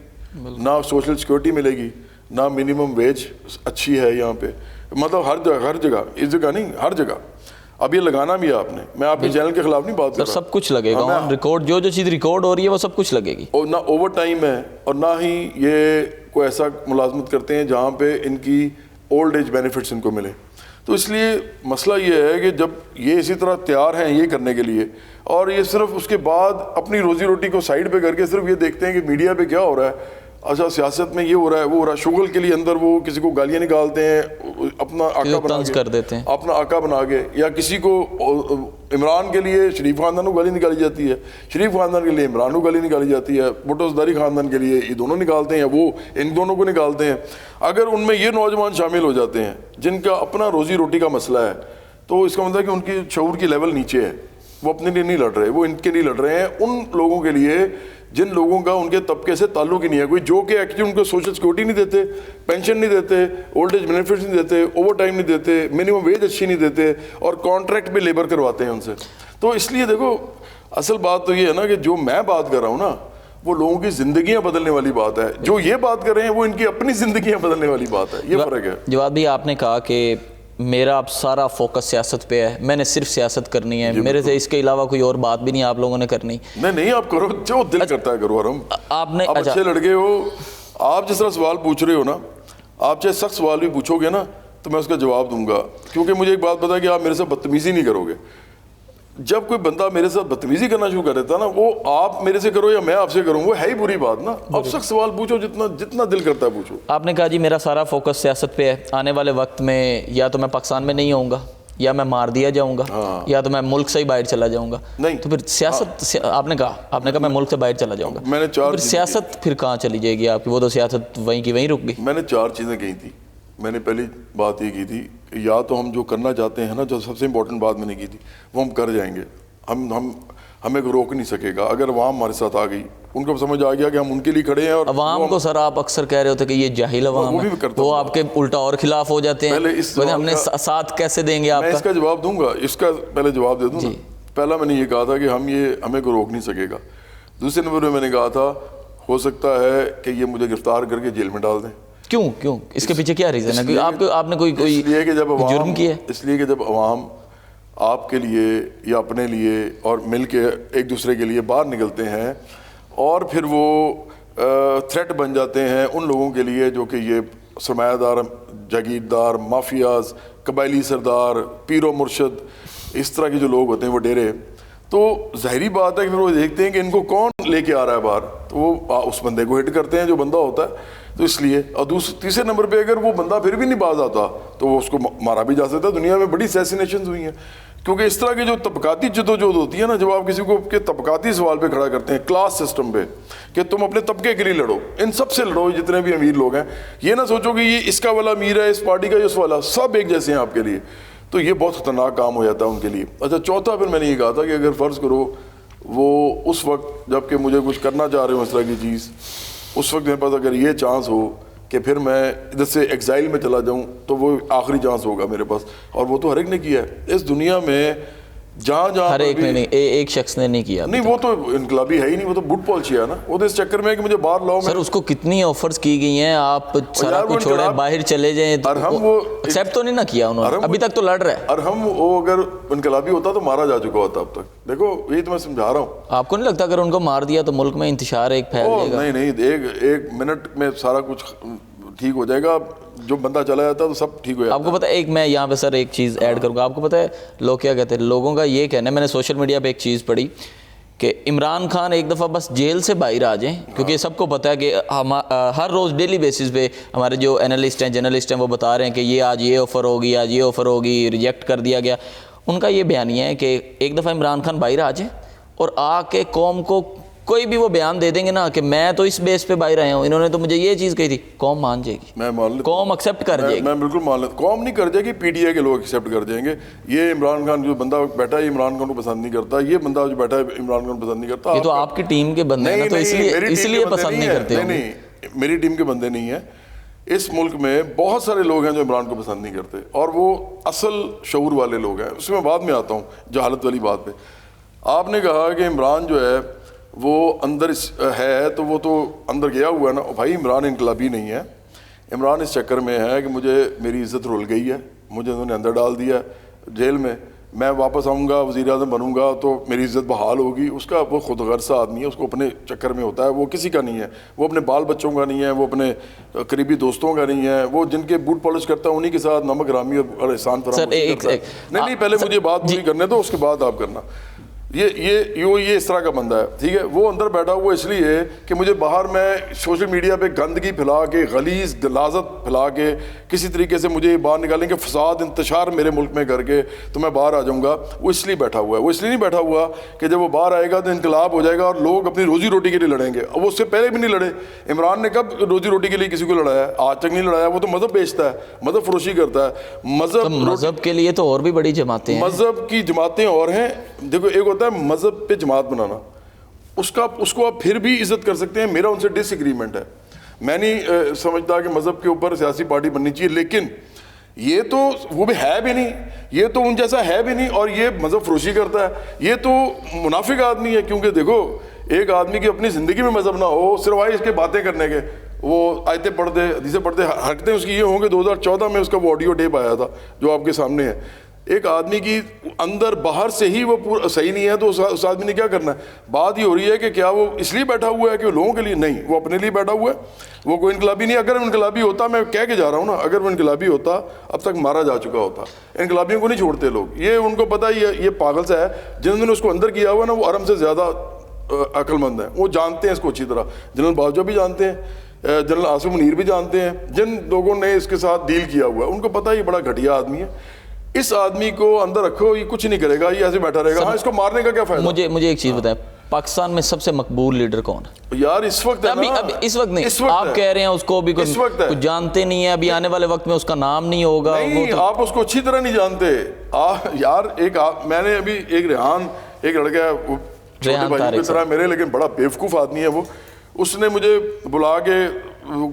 نہ سوشل سیکورٹی ملے گی, نہ منیمم ویج اچھی ہے یہاں پہ, مطلب ہر جگہ اس جگہ نہیں, ہر جگہ. اب یہ لگانا بھی ہے آپ نے, میں آپ کے چینل کے خلاف نہیں بات کر رہا, سب کچھ لگے گا, ریکارڈ جو چیز ریکارڈ ہو رہی ہے وہ سب کچھ لگے گی. اور نہ اوور ٹائم ہے اور نہ ہی یہ کوئی ایسا ملازمت کرتے ہیں جہاں پہ ان کی اولڈ ایج بینیفٹس ان کو ملے. تو اس لیے مسئلہ یہ ہے کہ جب یہ اسی طرح تیار ہیں یہ کرنے کے لیے, اور یہ صرف اس کے بعد اپنی روزی روٹی کو سائڈ پہ کر کے صرف یہ دیکھتے ہیں کہ میڈیا پہ کیا ہو رہا ہے, اچھا سیاست میں یہ ہو رہا ہے وہ ہو رہا ہے, شغل کے لیے اندر وہ کسی کو گالیاں نکالتے ہیں اپنا آقا بنا کے, کر دیتے ہیں اپنا آقا بنا کے, یا کسی کو عمران کے لیے شریف خاندان کو گالی نکالی جاتی ہے, شریف خاندان کے لیے عمران کو گالی نکالی جاتی ہے, بھٹو زرداری خاندان کے لیے یہ دونوں نکالتے ہیں یا وہ ان دونوں کو نکالتے ہیں. اگر ان میں یہ نوجوان شامل ہو جاتے ہیں جن کا اپنا روزی روٹی کا مسئلہ ہے تو اس کا مطلب ہے کہ ان کی شعور کی لیول نیچے ہے, وہ اپنے لیے نہیں لڑ رہے, وہ ان کے لیے لڑ رہے ہیں ان لوگوں کے لیے جن لوگوں کا ان کے طبقے سے تعلق ہی نہیں ہے کوئی, جو کہ ایکچولی ان کو سوشل سیکورٹی نہیں دیتے, پینشن نہیں دیتے, اولڈ ایج بینیفٹس نہیں دیتے, اوور ٹائم نہیں دیتے, منیمم ویج اچھی نہیں دیتے, اور کانٹریکٹ پہ لیبر کرواتے ہیں ان سے. تو اس لیے دیکھو اصل بات تو یہ ہے نا کہ جو میں بات کر رہا ہوں نا وہ لوگوں کی زندگیاں بدلنے والی بات ہے, جو یہ بات کر رہے ہیں وہ ان کی اپنی زندگیاں بدلنے والی بات ہے, یہ فرق ہے. جواد بھائی آپ نے کہا کہ میرا اب سارا فوکس سیاست پہ ہے, میں نے صرف سیاست کرنی ہے, میرے سے اس کے علاوہ کوئی اور بات بھی نہیں آپ لوگوں نے کرنی. نہیں آپ کرو جو دل کرتا ہے کرو. آرام آپ نے اچھے لڑکے ہو, آپ جس طرح سوال پوچھ رہے ہو نا, آپ چاہے سخت سوال بھی پوچھو گے نا تو میں اس کا جواب دوں گا, کیونکہ مجھے ایک بات پتا ہے کہ آپ میرے سے بدتمیزی نہیں کرو گے. جب کوئی بندہ میرے ساتھ بدتمیزی کرنا شروع کر دیتا ہے نا, وہ آپ میرے سے کرو یا میں آپ سے کروں, وہ ہے ہی بری بات نا. اب سخت سوال پوچھو جتنا دل کرتا ہے پوچھو. آپ نے کہا جی میرا سارا فوکس سیاست پہ ہے, آنے والے وقت میں یا تو میں پاکستان میں نہیں ہوں گا, یا میں مار دیا جاؤں گا, یا تو میں ملک سے ہی باہر چلا جاؤں گا. نہیں تو پھر سیاست آپ نے کہا میں ملک سے باہر چلا جاؤں گا, میں نے پھر سیاست پھر کہاں چلی جائے گی آپ کی؟ وہ تو سیاست وہیں کی وہیں رک گئی. میں نے 4 چیزیں کہی تھی. میں نے پہلی بات یہ کی تھی کہ یا تو ہم جو کرنا چاہتے ہیں نا, جو سب سے امپورٹنٹ بات میں نے کی تھی, وہ ہم کر جائیں گے. ہمیں کوئی روک نہیں سکے گا. اگر عوام ہمارے ساتھ آ گئی, ان کو سمجھ آ گیا کہ ہم ان کے لیے کھڑے ہیں. اور عوام کو سر آپ اکثر کہہ رہے ہوتے کہ یہ جاہل عوام ہے, وہ آپ کے الٹا اور خلاف ہو جاتے ہیں. ہم نے ساتھ کیسے دیں گے آپ کا؟ میں اس کا جواب دوں گا, اس کا پہلے جواب دے دوں نا. پہلا میں نے یہ کہا تھا کہ ہمیں کوئی روک نہیں سکے گا. دوسرے نمبر میں نے کہا تھا ہو سکتا ہے کہ یہ مجھے گرفتار کر کے جیل میں ڈال دیں. کیوں اس کے پیچھے کیا ریزن ہے کہ آپ نے کوئی جرم کیا ہے؟ اس لیے کہ جب عوام آپ کے لیے یا اپنے لیے اور مل کے ایک دوسرے کے لیے باہر نکلتے ہیں, اور پھر وہ تھریٹ بن جاتے ہیں ان لوگوں کے لیے جو کہ یہ سرمایہ دار, جاگیردار, مافیاز, قبائلی سردار, پیر و مرشد, اس طرح کے جو لوگ ہوتے ہیں وہ ڈیرے, تو ظاہری بات ہے کہ پھر وہ دیکھتے ہیں کہ ان کو کون لے کے آ رہا ہے باہر, تو وہ اس بندے کو ہٹ کرتے ہیں جو بندہ ہوتا ہے. تو اس لیے, اور تیسرے نمبر پہ اگر وہ بندہ پھر بھی نہیں باز آتا تو وہ اس کو مارا بھی جا سکتا ہے. دنیا میں بڑی اسیسینیشنز ہوئی ہیں, کیونکہ اس طرح کی جو طبقاتی جدوجہد ہوتی ہے نا, جب آپ کسی کو کے طبقاتی سوال پہ کھڑا کرتے ہیں, کلاس سسٹم پہ, کہ تم اپنے طبقے کے لیے لڑو, ان سب سے لڑو جتنے بھی امیر لوگ ہیں. یہ نہ سوچو کہ یہ اس کا والا امیر ہے, اس پارٹی کا اس والا, سب ایک جیسے ہیں آپ کے لیے. تو یہ بہت خطرناک کام ہو جاتا ہے ان کے لیے. اچھا چوتھا پھر میں نے یہ کہا تھا کہ اگر فرض کرو وہ اس وقت جب کہ مجھے کچھ کرنا چاہ رہے ہوں اس طرح کی چیز, اس وقت میرے پاس اگر یہ چانس ہو کہ پھر میں ادھر سے ایگزائل میں چلا جاؤں, تو وہ آخری چانس ہوگا میرے پاس. اور وہ تو ہر ایک نے کیا ہے اس دنیا میں, جہاں ہر ایک نے نہیں, ایک شخص نے نہیں کیا. نہیں وہ تو انقلابی ہے ہی نہیں, وہ تو بٹ پالچیا ہے نا. وہ تو اس چکر میں ہے کہ مجھے باہر لاؤ. سر اس کو کتنی آفرز کی گئی ہیں, آپ سارا کچھ چھوڑیں باہر چلے جائیں, ایکسیپٹ تو نہیں نہ کیا انہوں نے, ابھی تک تو لڑ رہا ہے. اور وہ اگر انقلابی ہوتا تو مارا جا چکا ہوتا اب تک. دیکھو یہی تو میں سمجھا رہا ہوں. آپ کو نہیں لگتا اگر ان کو مار دیا تو ملک میں انتشار ایک پھیل جائے گا؟ نہیں, ایک منٹ میں سارا کچھ ٹھیک ہو جائے گا. جو بندہ چلا جاتا ہے تو سب ٹھیک ہو جاتا ہے. آپ کو پتہ ہے, ایک میں یہاں پہ سر ایک چیز ایڈ کروں گا. آپ کو پتہ ہے لوگ کیا کہتے ہیں, لوگوں کا یہ کہنا ہے, میں نے سوشل میڈیا پہ ایک چیز پڑھی کہ عمران خان ایک دفعہ بس جیل سے باہر آ جائیں, کیونکہ سب کو پتہ ہے کہ ہر روز ڈیلی بیسس پہ ہمارے جو اینالسٹ ہیں, جرنلسٹ ہیں, وہ بتا رہے ہیں کہ یہ آج یہ آفر ہوگی, آج یہ آفر ہوگی, ریجیکٹ کر دیا گیا. ان کا یہ بیانیہ ہے کہ ایک دفعہ عمران خان باہر آ جائیں اور آ کے قوم کو کوئی بھی وہ بیان دے دیں گے نا کہ میں تو اس بیس پہ باہر آیا ہوں, انہوں نے تو مجھے یہ چیز کہی تھی, قوم مان جائے گی. میں مان لیتا, قوم ایکسیپٹ کر جائے گی. میں بالکل مان لیتا, قوم نہیں کر جائے گی, پی ٹی آئی کے لوگ ایکسیپٹ کر جائیں گے. یہ عمران خان جو بندہ بیٹھا ہے عمران خان کو پسند نہیں کرتا, یہ بندہ جو بیٹھا ہے عمران خان پسند نہیں کرتا. یہ تو آپ کی ٹیم کے بندے ہیں تو اس لیے پسند نہیں کرتے. نہیں, میری ٹیم کے بندے نہیں ہیں. اس ملک میں بہت سارے لوگ ہیں جو عمران کو پسند نہیں کرتے، اور وہ اصل شعور والے لوگ ہیں. اس میں بعد میں آتا ہوں جہالت والی بات پہ. آپ نے کہا کہ عمران جو ہے وہ اندر ہے، تو وہ تو اندر گیا ہوا ہے نا. بھائی عمران انقلابی نہیں ہے. عمران اس چکر میں ہے کہ مجھے میری عزت رول گئی ہے، مجھے انہوں نے اندر ڈال دیا جیل میں. میں واپس آؤں گا، وزیر اعظم بنوں گا تو میری عزت بحال ہوگی. اس کا وہ خود غرض آدمی ہے، اس کو اپنے چکر میں ہوتا ہے. وہ کسی کا نہیں ہے، وہ اپنے بال بچوں کا نہیں ہے، وہ اپنے قریبی دوستوں کا نہیں ہے. وہ جن کے بوٹ پالش کرتا ہے انہی کے ساتھ نمک رامی اور احسان فراموشی کرتا ہے. نہیں پہلے مجھے بات پوری کرنے دو، اس کے بعد آپ کرنا. یہ اس طرح کا بندہ ہے، ٹھیک ہے. وہ اندر بیٹھا ہوا اس لیے کہ مجھے باہر میں سوشل میڈیا پہ گندگی پھیلا کے، غلیظ غلاظت پھیلا کے کسی طریقے سے مجھے باہر نکالیں کہ فساد انتشار میرے ملک میں کر کے تو میں باہر آ جاؤں گا. وہ اس لیے بیٹھا ہوا ہے. وہ اس لیے نہیں بیٹھا ہوا کہ جب وہ باہر آئے گا تو انقلاب ہو جائے گا اور لوگ اپنی روزی روٹی کے لیے لڑیں گے. وہ اس سے پہلے بھی نہیں لڑے. عمران نے کب روزی روٹی کے لیے کسی کو لڑایا ہے؟ آج تک نہیں لڑایا. وہ تو مذہب بیچتا ہے، مذہب فروشی کرتا ہے. مذہب کے لیے تو اور بھی بڑی جماعتیں ہیں. مذہب کی جماعتیں اور ہیں. دیکھو ایک ہوتا ہے مذہب پہ جماعت بنانا، اس کو آپ پھر بھی عزت کر سکتے ہیں. میرا ان سے ڈس ایگریمنٹ ہے. میں نہیں سمجھتا کہ مذہب کے اوپر سیاسی پارٹی بننی چاہیے، لیکن یہ تو وہ بھی ہے بھی نہیں، یہ تو ان جیسا ہے بھی نہیں، اور یہ مذہب فروشی کرتا ہے. یہ تو منافق آدمی ہے. کیونکہ دیکھو ایک آدمی کی اپنی زندگی میں مذہب نہ ہو، صرف آئے اس کے باتیں کرنے کے، وہ آیتیں پڑھتے حدیثیں پڑھتے. حرکتیں اس کی یہ ہوں گے. 2014 میں اس کا وہ آڈیو ٹیپ آیا تھا جو آپ کے سامنے ہے. ایک آدمی کی اندر باہر سے ہی وہ پورا صحیح نہیں ہے تو اس آدمی نے کیا کرنا ہے؟ بات یہ ہو رہی ہے کہ کیا وہ اس لیے بیٹھا ہوا ہے کہ وہ لوگوں کے لیے نہیں، وہ اپنے لیے بیٹھا ہوا ہے. وہ کوئی انقلابی نہیں. اگر وہ انقلابی ہوتا، میں کہہ کے جا رہا ہوں نا، اگر وہ انقلابی ہوتا اب تک مارا جا چکا ہوتا. انقلابیوں کو نہیں چھوڑتے لوگ. یہ ان کو پتہ ہے یہ پاگل سا ہے. جنہوں نے اس کو اندر کیا ہوا ہے نا، وہ ارم سے زیادہ عقل مند ہیں. وہ جانتے ہیں اس کو اچھی طرح. جنرل باجوہ بھی جانتے ہیں، جنرل آصف منیر بھی جانتے ہیں. جن لوگوں نے اس کے ساتھ ڈیل کیا ہوا ہے ان کو پتہ ہے یہ بڑا گھٹیا آدمی ہے. اس آدمی کو اندر رکھو، یہ کچھ نہیں کرے گا، یہ ایسے بیٹھا رہے گا. ہاں اس کو مارنے کا کیا فائدہ؟ مجھے ایک چیز بتائیں، پاکستان میں سب سے مقبول لیڈر کون ہے یار اس وقت؟ ابھی اس وقت نہیں، آپ کہہ رہے ہیں اس کو بھی کچھ جانتے نہیں ہیں. ابھی آنے والے وقت میں اس کا نام نہیں ہوگا. نہیں، آپ اس کو اچھی طرح نہیں جانتے یار. میں نے ابھی ایک ریحان، ایک لڑکا ہے وہ چھوٹے بھائی کی طرح میرے، لیکن بڑا بیوقوف آدمی ہے وہ. اس نے مجھے بلا کے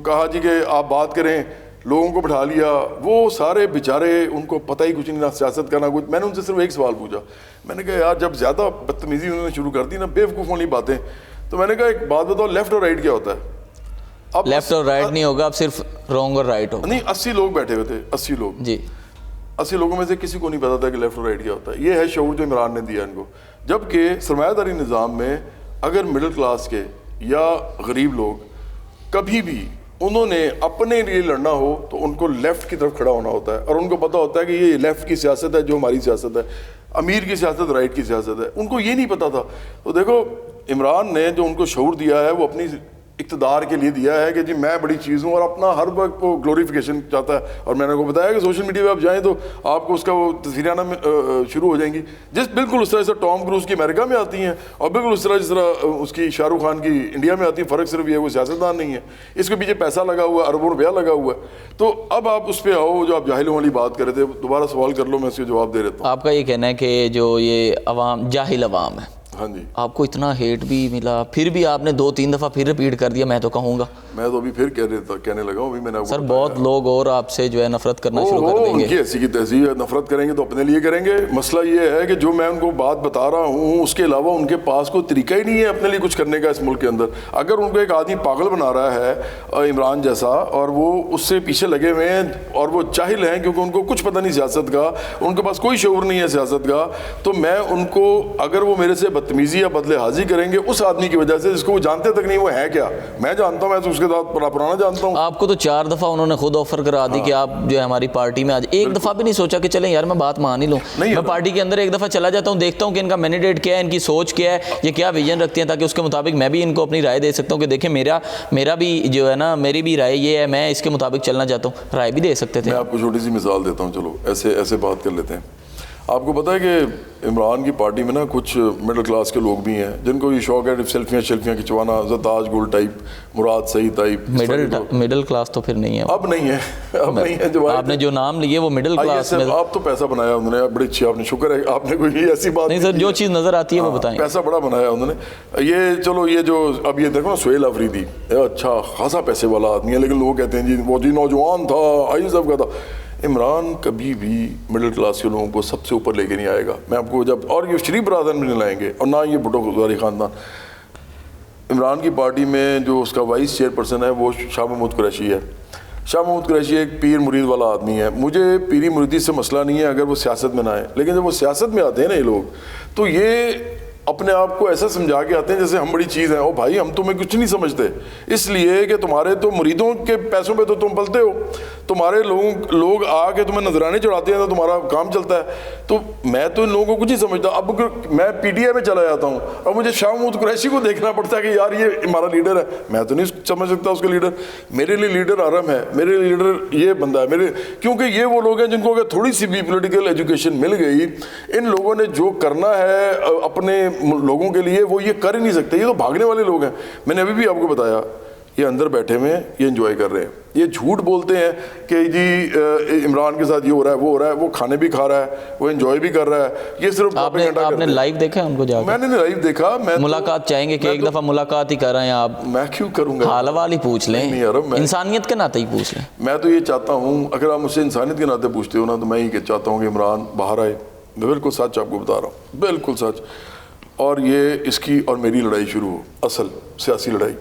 کہا جی کہ آپ بات کریں، لوگوں کو بٹھا لیا. وہ سارے بیچارے ان کو پتہ ہی کچھ نہیں، نہ سیاست کا نہ کچھ. میں نے ان سے صرف ایک سوال پوچھا. میں نے کہا یار جب زیادہ بدتمیزی انہوں نے شروع کر دی نا، بیوقوف والی باتیں، تو میں نے کہا ایک بات بتاؤ، لیفٹ اور رائٹ کیا ہوتا ہے؟ اب لیفٹ اور رائٹ نہیں ہوگا، اب صرف رانگ اور رائٹ ہوگا. نہیں، 80 لوگ بیٹھے ہوئے تھے، 80 لوگ جی. 80 لوگوں میں سے کسی کو نہیں پتا تھا کہ لیفٹ اور رائٹ کیا ہوتا ہے. یہ ہے شعور جو عمران نے دیا ان کو. جبکہ سرمایہ داری نظام میں اگر مڈل کلاس کے یا غریب لوگ کبھی بھی انہوں نے اپنے لیے لڑنا ہو تو ان کو لیفٹ کی طرف کھڑا ہونا ہوتا ہے. اور ان کو پتہ ہوتا ہے کہ یہ لیفٹ کی سیاست ہے جو ہماری سیاست ہے، امیر کی سیاست رائٹ کی سیاست ہے. ان کو یہ نہیں پتا تھا. تو دیکھو عمران نے جو ان کو شعور دیا ہے وہ اپنی اقتدار کے لیے دیا ہے کہ جی میں بڑی چیز ہوں، اور اپنا ہر وقت وہ گلوریفیکیشن چاہتا ہے. اور میں نے کو بتایا کہ سوشل میڈیا پہ آپ جائیں تو آپ کو اس کا وہ تصویریں آنا شروع ہو جائیں گی، بالکل اس طرح سے ٹام کروز کی امریکہ میں آتی ہیں، اور بالکل اس طرح جس طرح اس کی شاہ رخ خان کی انڈیا میں آتی ہیں. فرق صرف یہ ہے وہ سیاستدان نہیں ہے، اس کے پیچھے پیسہ لگا ہوا ہے، اربوں روپیہ لگا ہوا ہے. تو اب آپ اس پہ آؤ جو آپ جاہلوں والی بات کر رہے تھے. دوبارہ سوال کر لو، میں اس کے جواب دے دیتا ہوں. آپ کا یہ کہنا ہے کہ جو یہ عوام جاہل عوام ہے، ہاں جی، آپ کو اتنا ہیٹ بھی ملا، پھر بھی آپ نے 2-3 دفعہ پھر رپیٹ کر دیا. میں تو کہوں گا، میں تو ابھی پھر کہنے لگا ہوں. ابھی میں نے سر بہت لوگ اور آپ سے جو ہے نفرت کرنا شروع کر دیں گے. ان کی ایسی کی تیسی ہے، نفرت کریں گے تو اپنے لیے کریں گے. مسئلہ یہ ہے کہ جو میں ان کو بات بتا رہا ہوں اس کے علاوہ ان کے پاس کوئی طریقہ ہی نہیں ہے اپنے لیے کچھ کرنے کا اس ملک کے اندر. اگر ان کو ایک آدمی پاگل بنا رہا ہے عمران جیسا، اور وہ اس سے پیچھے لگے ہوئے ہیں اور وہ جاہل ہیں کیونکہ ان کو کچھ پتہ نہیں سیاست کا، ان کے پاس کوئی شعور نہیں ہے سیاست کا، تو میں ان کو، اگر وہ میرے سے بدتمیزی یا بدلے حاضی کریں گے اس آدمی کی وجہ سے جس کو وہ جانتے تک نہیں وہ ہے کیا. میں جانتا ہوں، میں تو اس کے ساتھ پرانا جانتا ہوں. آپ کو تو 4 دفعہ انہوں نے خود آفر کرا دی کہ آپ جو ہے ہماری پارٹی میں آج. ایک دفعہ بھی نہیں سوچا کہ چلیں یار میں بات مان ہی لوں، میں پارٹی کے اندر ایک دفعہ چلا جاتا ہوں، دیکھتا ہوں کہ ان کا مینڈیٹ کیا ہے، ان کی سوچ کیا ہے، یہ کیا ویژن رکھتے ہیں، تاکہ اس کے مطابق میں بھی ان کو اپنی رائے دے سکتا ہوں کہ دیکھیں میرا بھی جو ہے نا، میری بھی رائے یہ ہے، میں اس کے مطابق چلنا چاہتا ہوں. رائے بھی دے سکتے تھے. میں آپ کو چھوٹی سی مثال دیتا ہوں، چلو ایسے بات کر لیتے ہیں. آپ کو پتہ ہے کہ عمران کی پارٹی میں نا کچھ مڈل کلاس کے لوگ بھی ہیں جن کو یہ شوق ہے سیلفیاں کھنچوانا، تاج گل ٹائپ، مراد سعید ٹائپ. مڈل کلاس تو پھر نہیں ہے، اب نہیں ہے. آپ نے جو نام لیے وہ مڈل کلاس میں. آپ تو پیسہ بنایا انہوں نے، بڑی اچھی، آپ نے شکر ہے آپ نے کوئی ایسی بات نہیں سر، جو چیز نظر آتی ہے وہ بتائیں. پیسہ بڑا بنایا انہوں نے. یہ چلو یہ جو اب یہ دیکھو نا سہیل آفریدی اچھا خاصا پیسے والا آدمی ہے، لیکن لوگ کہتے ہیں جی وہ جی نوجوان تھا آئی صاحب کا تھا. عمران کبھی بھی مڈل کلاس کے لوگوں کو سب سے اوپر لے کے نہیں آئے گا. میں آپ کو جب اور یہ شریف برادر بھی نہیں لائیں گے اور نہ یہ بھٹو غداری خاندان. عمران کی پارٹی میں جو اس کا وائس چیئر پرسن ہے وہ شاہ محمود قریشی ہے. شاہ محمود قریشی ایک پیر مرید والا آدمی ہے. مجھے پیری مریدی سے مسئلہ نہیں ہے اگر وہ سیاست میں نہ آئے، لیکن جب وہ سیاست میں آتے ہیں نا یہ لوگ تو یہ اپنے آپ کو ایسا سمجھا کے آتے ہیں جیسے ہم بڑی چیز ہیں. او بھائی ہم تمہیں کچھ نہیں سمجھتے، اس لیے کہ تمہارے تو مریدوں کے پیسوں پہ تو تم پلتے ہو. تمہارے لوگ آ کے تمہیں نذرانے چڑھاتے ہیں تو تمہارا کام چلتا ہے. تو میں تو ان لوگوں کو کچھ نہیں سمجھتا. اب میں پی ٹی آئی میں چلا جاتا ہوں اور مجھے شاہ محمود قریشی کو دیکھنا پڑتا ہے کہ یار یہ ہمارا لیڈر ہے. میں تو نہیں سمجھ سکتا اس کا لیڈر. میرے لیے لیڈر حرم ہے، میرے لیے لیڈر یہ بندہ ہے میرے، کیونکہ یہ وہ لوگ ہیں جن کو اگر تھوڑی سی بھی پولیٹیکل ایجوکیشن مل گئی، ان لوگوں نے جو کرنا ہے اپنے لوگوں کے لیے وہ یہ کر ہی نہیں سکتے. یہ تو بھاگنے والے لوگ ہیں. میں نے ابھی بھی آپ کو بتایا یہ اندر بیٹھے ہوئے ہیں، یہ انجوائے کر رہے ہیں. یہ جھوٹ بولتے ہیں کہ جی عمران کے ساتھ یہ ہو رہا ہے وہ ہو رہا ہے، وہ کھانے بھی کھا رہا ہے، وہ انجوائے بھی کر رہا ہے. یہ صرف آپ نے لائیو دیکھا ہے ان کو جا کے؟ میں نے لائیو دیکھا. میں ملاقات چاہیں گے کہ ایک دفعہ ملاقات ہی کر رہے ہیں آپ؟ میں کیوں کروں گا؟ حال حوال ہی پوچھ لیں، انسانیت کے ناطے ہی پوچھ لیں. میں تو یہ چاہتا ہوں اگر آپ مجھ سے انسانیت کے ناطے پوچھتے ہو نا تو میں یہ چاہتا ہوں کہ عمران باہر آئے. میں بالکل سچ آپ کو بتا رہا ہوں، بالکل سچ. اور یہ اس کی اور میری لڑائی شروع ہو، اصل سیاسی لڑائی.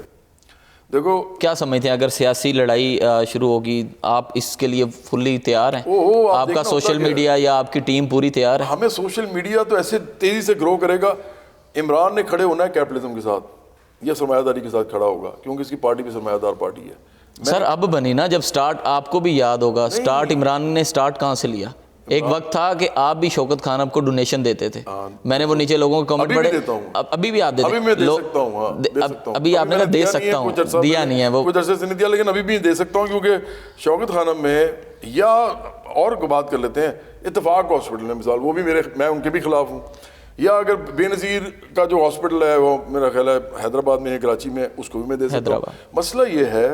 دیکھو کیا سمجھتے ہیں اگر سیاسی لڑائی شروع ہوگی آپ اس کے لیے فلی تیار ہیں؟ آپ کا سوشل میڈیا یا آپ کی ٹیم پوری تیار ہے؟ ہمیں سوشل میڈیا تو ایسے تیزی سے گرو کرے گا. عمران نے کھڑے ہونا ہے کیپٹلزم کے ساتھ یا سرمایہ داری کے ساتھ کھڑا ہوگا، کیونکہ اس کی پارٹی بھی سرمایہ دار پارٹی ہے. سر اب بنی نا جب سٹارٹ، آپ کو بھی یاد ہوگا سٹارٹ عمران نے سٹارٹ کہاں سے لیا. ایک وقت تھا کہ آپ بھی شوکت خان آپ کو ڈونیشن دیتے تھے. میں نے وہ نیچے لوگوں کو کمنٹ پڑھے، ابھی بھی آپ دیتے ہیں. ابھی آپ نے کہا دے سکتا ہوں، دیا نہیں ہے وہ کچھ عرصے سے نہیں دیا، لیکن ابھی بھی دے سکتا ہوں کیونکہ شوکت خانم میں یا اور کو بات کر لیتے ہیں اتفاق ہاسپٹل ہے مثال، وہ بھی میں ان کے بھی خلاف ہوں. یا اگر بے نظیر کا جو ہاسپٹل ہے وہ میرا خیال ہے حیدرآباد میں ہے، کراچی میں، اس کو بھی میں دے سکتا ہوں. مسئلہ یہ ہے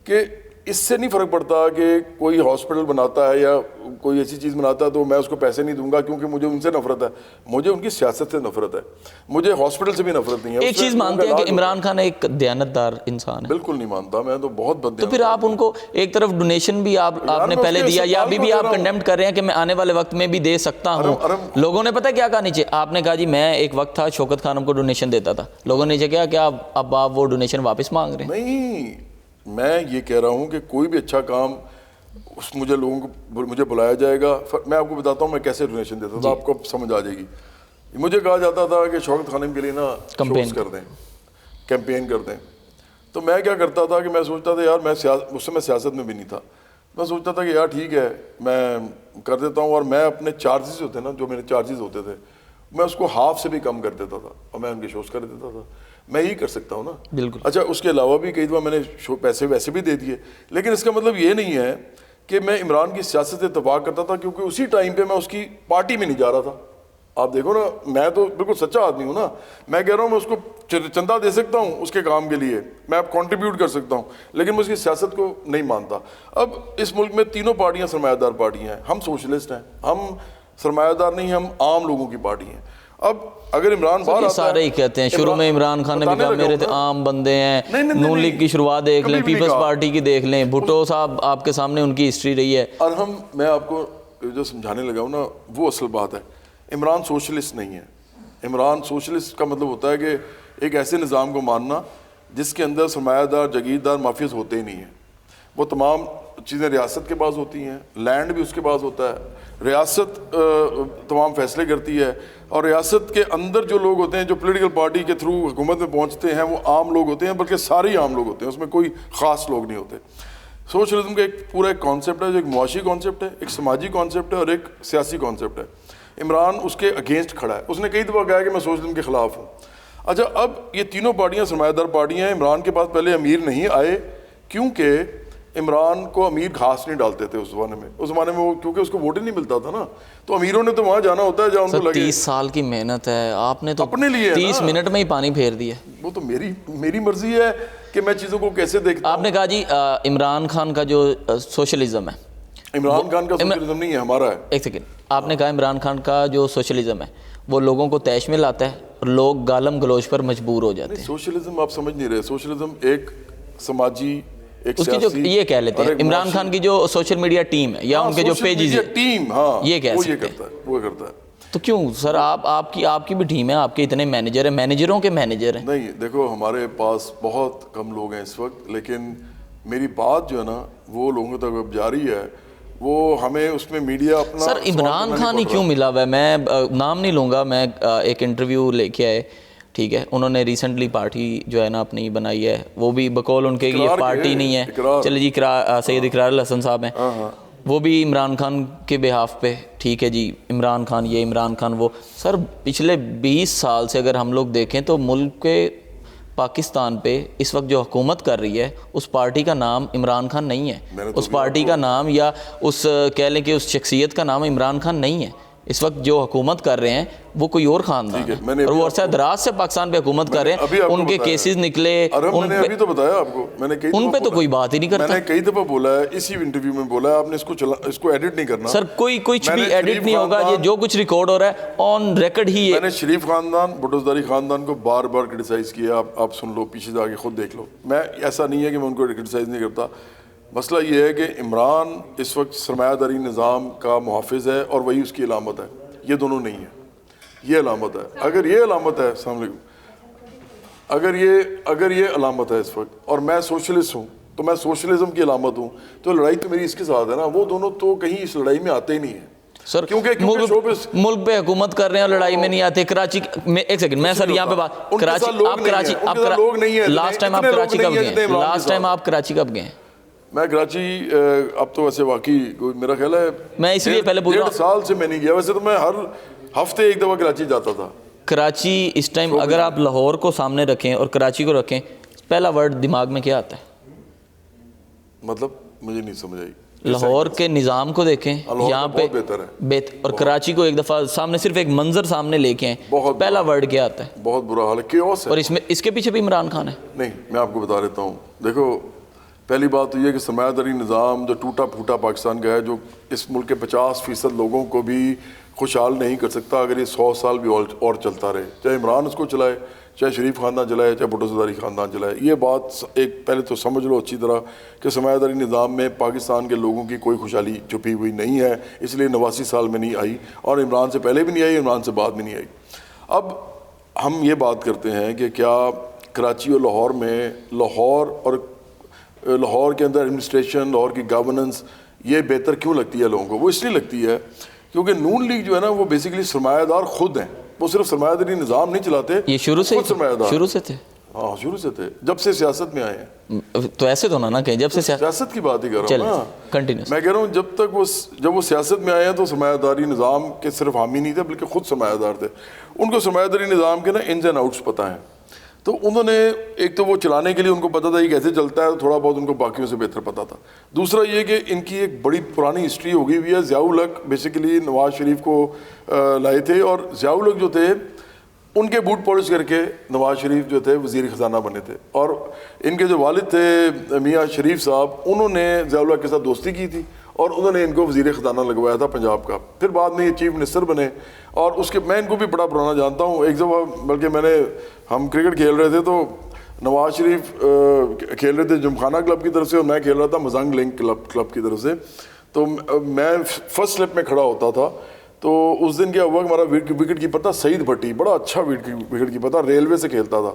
کہ اس سے نہیں فرق پڑتا کہ کوئی ہاسپٹل بناتا ہے یا کوئی ایسی چیز بناتا ہے تو میں اس کو پیسے نہیں دوں گا کیونکہ مجھے ان سے نفرت ہے. مجھے ان کی سیاست سے نفرت ہے، مجھے ہاسپٹل سے بھی نفرت نہیں ہے. ایک چیز مانتے ہیں کہ عمران خان ایک دیانتدار انسان ہے؟ بالکل نہیں مانتا میں، تو بہت بد. تو پھر آپ ان کو ایک طرف ڈونیشن بھی آپ نے پہلے دیا یا ابھی بھی آپ کنڈیمڈ کر رہے ہیں کہ میں آنے والے وقت میں بھی دے سکتا ہوں؟ لوگوں نے پتہ کیا کہا نیچے؟ آپ نے کہا جی میں ایک وقت تھا شوکت خانم کو ڈونیشن دیتا تھا. لوگوں نے نیچے کہا کہ اب آپ وہ ڈونیشن واپس مانگ رہے ہیں. نہیں، میں یہ کہہ رہا ہوں کہ کوئی بھی اچھا کام مجھے لوگوں کو مجھے بلایا جائے گا. میں آپ کو بتاتا ہوں میں کیسے ڈونیشن دیتا تھا، آپ کو سمجھ آ جائے گی. مجھے کہا جاتا تھا کہ شوکت خانم کے لیے نا شوز کر دیں، کیمپین کر دیں. تو میں کیا کرتا تھا کہ میں سوچتا تھا یار اس سے میں سیاست میں بھی نہیں تھا. میں سوچتا تھا کہ یار ٹھیک ہے میں کر دیتا ہوں، اور میں اپنے چارجز ہوتے نا جو میرے چارجز ہوتے تھے میں اس کو ہاف سے بھی کم کر دیتا تھا اور میں ان کے شوز کر دیتا تھا. میں یہی کر سکتا ہوں نا. بالکل. اچھا اس کے علاوہ بھی کئی دفعہ میں نے پیسے ویسے بھی دے دیے، لیکن اس کا مطلب یہ نہیں ہے کہ میں عمران کی سیاست سے اتفاق کرتا تھا، کیونکہ اسی ٹائم پہ میں اس کی پارٹی میں نہیں جا رہا تھا. آپ دیکھو نا، میں تو بالکل سچا آدمی ہوں نا. میں کہہ رہا ہوں میں اس کو چندہ دے سکتا ہوں اس کے کام کے لیے، میں اب کنٹریبیوٹ کر سکتا ہوں، لیکن میں اس کی سیاست کو نہیں مانتا. اب اس ملک میں تینوں پارٹیاں سرمایہ دار پارٹیاں ہیں. ہم سوشلسٹ ہیں، ہم سرمایہ دار نہیں، ہم عام لوگوں کی پارٹی ہیں. اب اگر عمران باہر آتا ہے، سارے ہی کہتے ہیں شروع میں عمران خان نے بھی کہا میرے تو عام بندے ہیں. نون لیگ کی شروعات دیکھ لیں، پیپلز پارٹی کی دیکھ لیں، بھٹو صاحب آپ کے سامنے ان کی ہسٹری رہی ہے. اور میں آپ کو جو سمجھانے لگا ہوں نا وہ اصل بات ہے. عمران سوشلسٹ نہیں ہے. عمران سوشلسٹ کا مطلب ہوتا ہے کہ ایک ایسے نظام کو ماننا جس کے اندر سرمایہ دار جاگیردار مافیاز ہوتے ہی نہیں ہیں. وہ تمام چیزیں ریاست کے پاس ہوتی ہیں، لینڈ بھی اس کے پاس ہوتا ہے، ریاست تمام فیصلے کرتی ہے، اور ریاست کے اندر جو لوگ ہوتے ہیں جو پولیٹیکل پارٹی کے تھرو حکومت میں پہنچتے ہیں وہ عام لوگ ہوتے ہیں، بلکہ سارے ہی عام لوگ ہوتے ہیں، اس میں کوئی خاص لوگ نہیں ہوتے. سوشلزم کا ایک پورا ایک کانسیپٹ ہے جو ایک معاشی کانسیپٹ ہے، ایک سماجی کانسیپٹ ہے اور ایک سیاسی کانسیپٹ ہے. عمران اس کے اگینسٹ کھڑا ہے. اس نے کئی دفعہ کہا کہ میں سوشلزم کے خلاف ہوں. اچھا اب یہ تینوں پارٹیاں سرمایہ دار پارٹیاں ہیں. عمران کے پاس پہلے امیر نہیں آئے کیونکہ عمران کو امیر گھاس نہیں ڈالتے تھے اس زمانے میں وہ کیونکہ اس کو ووٹ ہی نہیں ملتا تھا نا, تو امیروں نے تو وہاں جانا ہوتا ہے جہاں ان کو لگے. 30 سال کی محنت ہے, آپ نے تو اپنے لیے 30 منٹ میں ہی پانی پھیر دیا. وہ تو میری مرضی ہے کہ میں چیزوں کو کیسے دیکھتا ہوں. آپ نے کہا جی عمران خان کا جو سوشلزم ہے, عمران خان کا سوشلزم نہیں ہے, ہمارا ہے. ایک سیکنڈ, آپ نے کہا عمران خان کا جو سوشلزم ہے وہ لوگوں کو طیش میں لاتا ہے اور لوگ گالم گلوچ پر مجبور ہو جاتے ہیں. سوشلزم آپ سمجھ نہیں رہے. سوشلزم ایک سماجی, ایک اس کی جو یہ کہہ لیتے ہیں عمران خان کی جو سوشل میڈیا ٹیم ہے یا ان کے جو پیجز ہیں ٹیم, ہاں یہ کہہ وہ سکتے یہ کرتا ہے, وہ کرتا ہے. تو کیوں سر آپ کی بھی ٹیم ہے, آپ کے اتنے مینیجر ہیں, مینیجروں کے مینیجر ہیں. نہیں دیکھو, ہمارے پاس بہت کم لوگ ہیں اس وقت, لیکن میری بات جو ہے نا وہ لوگوں تک اب جاری ہے. وہ ہمیں اس میں میڈیا اپنا سر عمران خان ہی کیوں ملا ہوا ہے؟ میں نام نہیں لوں گا, میں ایک انٹرویو لے کے آئے, ٹھیک ہے, انہوں نے ریسنٹلی پارٹی جو ہے نا اپنی بنائی ہے, وہ بھی بقول ان کے یہ پارٹی نہیں ہے, چلے جی سید اقرار الحسن صاحب ہیں, وہ بھی عمران خان کے بہاف پہ, ٹھیک ہے جی, عمران خان یہ عمران خان وہ. سر پچھلے 20 سال سے اگر ہم لوگ دیکھیں تو ملک کے پاکستان پہ اس وقت جو حکومت کر رہی ہے اس پارٹی کا نام عمران خان نہیں ہے, اس پارٹی کا نام یا اس کہہ لیں کہ اس شخصیت کا نام عمران خان نہیں ہے. اس وقت جو حکومت کر رہے ہیں وہ کوئی اور خاندان ہے, اور وہ عرصہ دراز سے پاکستان پہ حکومت کر رہے ہیں, ان کے کیسز نکلے, میں نے ابھی تو بتایا آپ کو, میں نے ان پہ تو کوئی بات ہی نہیں کرتا. میں نے کئی دفعہ بولا ہے, اسی انٹرویو میں بولا ہے, آپ نے اس کو ایڈٹ نہیں کرنا. سر کچھ بھی ایڈٹ نہیں ہوگا, یہ جو کچھ ریکارڈ ہو رہا ہے آن ریکارڈ ہی. میں نے شریف خاندان, بٹوزداری خاندان کو بار بار کرٹیسائز کیا, آپ سن لو, پیچھے جا کے خود دیکھ لو. میں ایسا نہیں ہے کہ میں ان کو کرٹیسائز نہیں کرتا. مسئلہ یہ ہے کہ عمران اس وقت سرمایہ داری نظام کا محافظ ہے اور وہی اس کی علامت ہے. یہ دونوں نہیں ہیں, یہ علامت ہے. اگر یہ علامت ہے, السلام علیکم, اگر یہ علامت ہے اس وقت اور میں سوشلسٹ ہوں تو میں سوشلزم کی علامت ہوں, تو لڑائی تو میری اس کے ساتھ ہے نا. وہ دونوں تو کہیں اس لڑائی میں آتے ہی نہیں ہیں سر, کیونکہ ملک پہ حکومت کر رہے ہیں اور لڑائی میں نہیں آتے. کراچی میں ایک سیکنڈ, میں سر یہاں پہ بات, لاسٹ ٹائم آپ کراچی کب گئے؟ لاسٹ ٹائم آپ کراچی کب گئے؟ میں کراچی اب تو ویسے واقعی میرا خیال ہے میں اس لیے پہلے پوچھ رہا ہوں, 1.5 سال سے میں نہیں گیا. ویسے تو میں ہر ہفتے ایک دفعہ کراچی جاتا تھا. کراچی اس ٹائم اگر آپ لاہور کو سامنے رکھیں اور کراچی کو رکھیں, پہلا ورڈ دماغ میں کیا آتا ہے؟ مطلب مجھے نہیں سمجھ آئی. لاہور کے نظام کو دیکھیں یہاں پہ بہتر ہے, اور کراچی کو ایک دفعہ سامنے, صرف ایک منظر سامنے لے کے آئیں, پہلا ورڈ کیا آتا ہے؟ بہت برا حال ہے, کیوس ہے. اور اس کے پیچھے بھی عمران خان ہے. نہیں, میں آپ کو بتا دیتا ہوں. دیکھو, پہلی بات تو یہ کہ سرمایہ داری نظام جو ٹوٹا پھوٹا پاکستان کا ہے, جو اس ملک کے 50% لوگوں کو بھی خوشحال نہیں کر سکتا اگر یہ 100 سال بھی اور چلتا رہے, چاہے عمران اس کو چلائے, چاہے شریف خاندان چلائے, چاہے بھٹو زرداری خاندان چلائے. یہ بات ایک پہلے تو سمجھ لو اچھی طرح کہ سرمایہ داری نظام میں پاکستان کے لوگوں کی کوئی خوشحالی چھپی ہوئی نہیں ہے, اس لیے 89 سال میں نہیں آئی, اور عمران سے پہلے بھی نہیں آئی, عمران سے بعد میں نہیں آئی. اب ہم یہ بات کرتے ہیں کہ کیا کراچی اور لاہور میں, لاہور کے اندر ایڈمنسٹریشن, لاہور کی گورننس یہ بہتر کیوں لگتی ہے لوگوں کو؟ وہ اس لیے لگتی ہے کیونکہ نون لیگ جو ہے نا وہ بیسیکلی سرمایہ دار خود ہیں. وہ صرف سرمایہ داری نظام نہیں چلاتے, یہ شروع سے تھے. ہاں شروع سے تھے, جب سے سیاست میں آئے ہیں. تو ایسے تو نہ کہیں جب سے سیاست کی بات ہی کر رہا ہوں نا, کنٹینیوس. میں کہہ رہا ہوں جب وہ سیاست میں آئے ہیں تو سرمایہ داری نظام کے صرف حامی نہیں تھے بلکہ خود سرمایہ دار تھے. ان کو سرمایہ داری نظام کے نا انز اینڈ آؤٹس پتہ ہیں. تو انہوں نے ایک تو وہ چلانے کے لیے ان کو پتا تھا یہ کیسے چلتا ہے, تھوڑا بہت ان کو باقیوں سے بہتر پتا تھا. دوسرا یہ کہ ان کی ایک بڑی پرانی ہسٹری ہو گئی ہوئی ہے. ضیاء الحق بیسیکلی نواز شریف کو لائے تھے, اور ضیاء الحق جو تھے ان کے بوٹ پالش کر کے نواز شریف جو تھے وزیر خزانہ بنے تھے, اور ان کے جو والد تھے میاں شریف صاحب, انہوں نے ضیاء الحق کے ساتھ دوستی کی تھی اور انہوں نے ان کو وزیر خزانہ لگوایا تھا پنجاب کا. پھر بعد میں یہ چیف منسٹر بنے, اور اس کے میں ان کو بھی بڑا پرانا جانتا ہوں. ایک دفعہ بلکہ ہم کرکٹ کھیل رہے تھے تو نواز شریف کھیل رہے تھے جمخانہ کلب کی طرف سے, اور میں کھیل رہا تھا مزنگ لنک کلب کی طرف سے. تو میں فرسٹ سلپ میں کھڑا ہوتا تھا. تو اس دن کیا ہوا کہ ہمارا وکٹ کیپر تھا سعید بھٹی, بڑا اچھا وکٹ کیپر تھا, ریلوے سے کھیلتا تھا.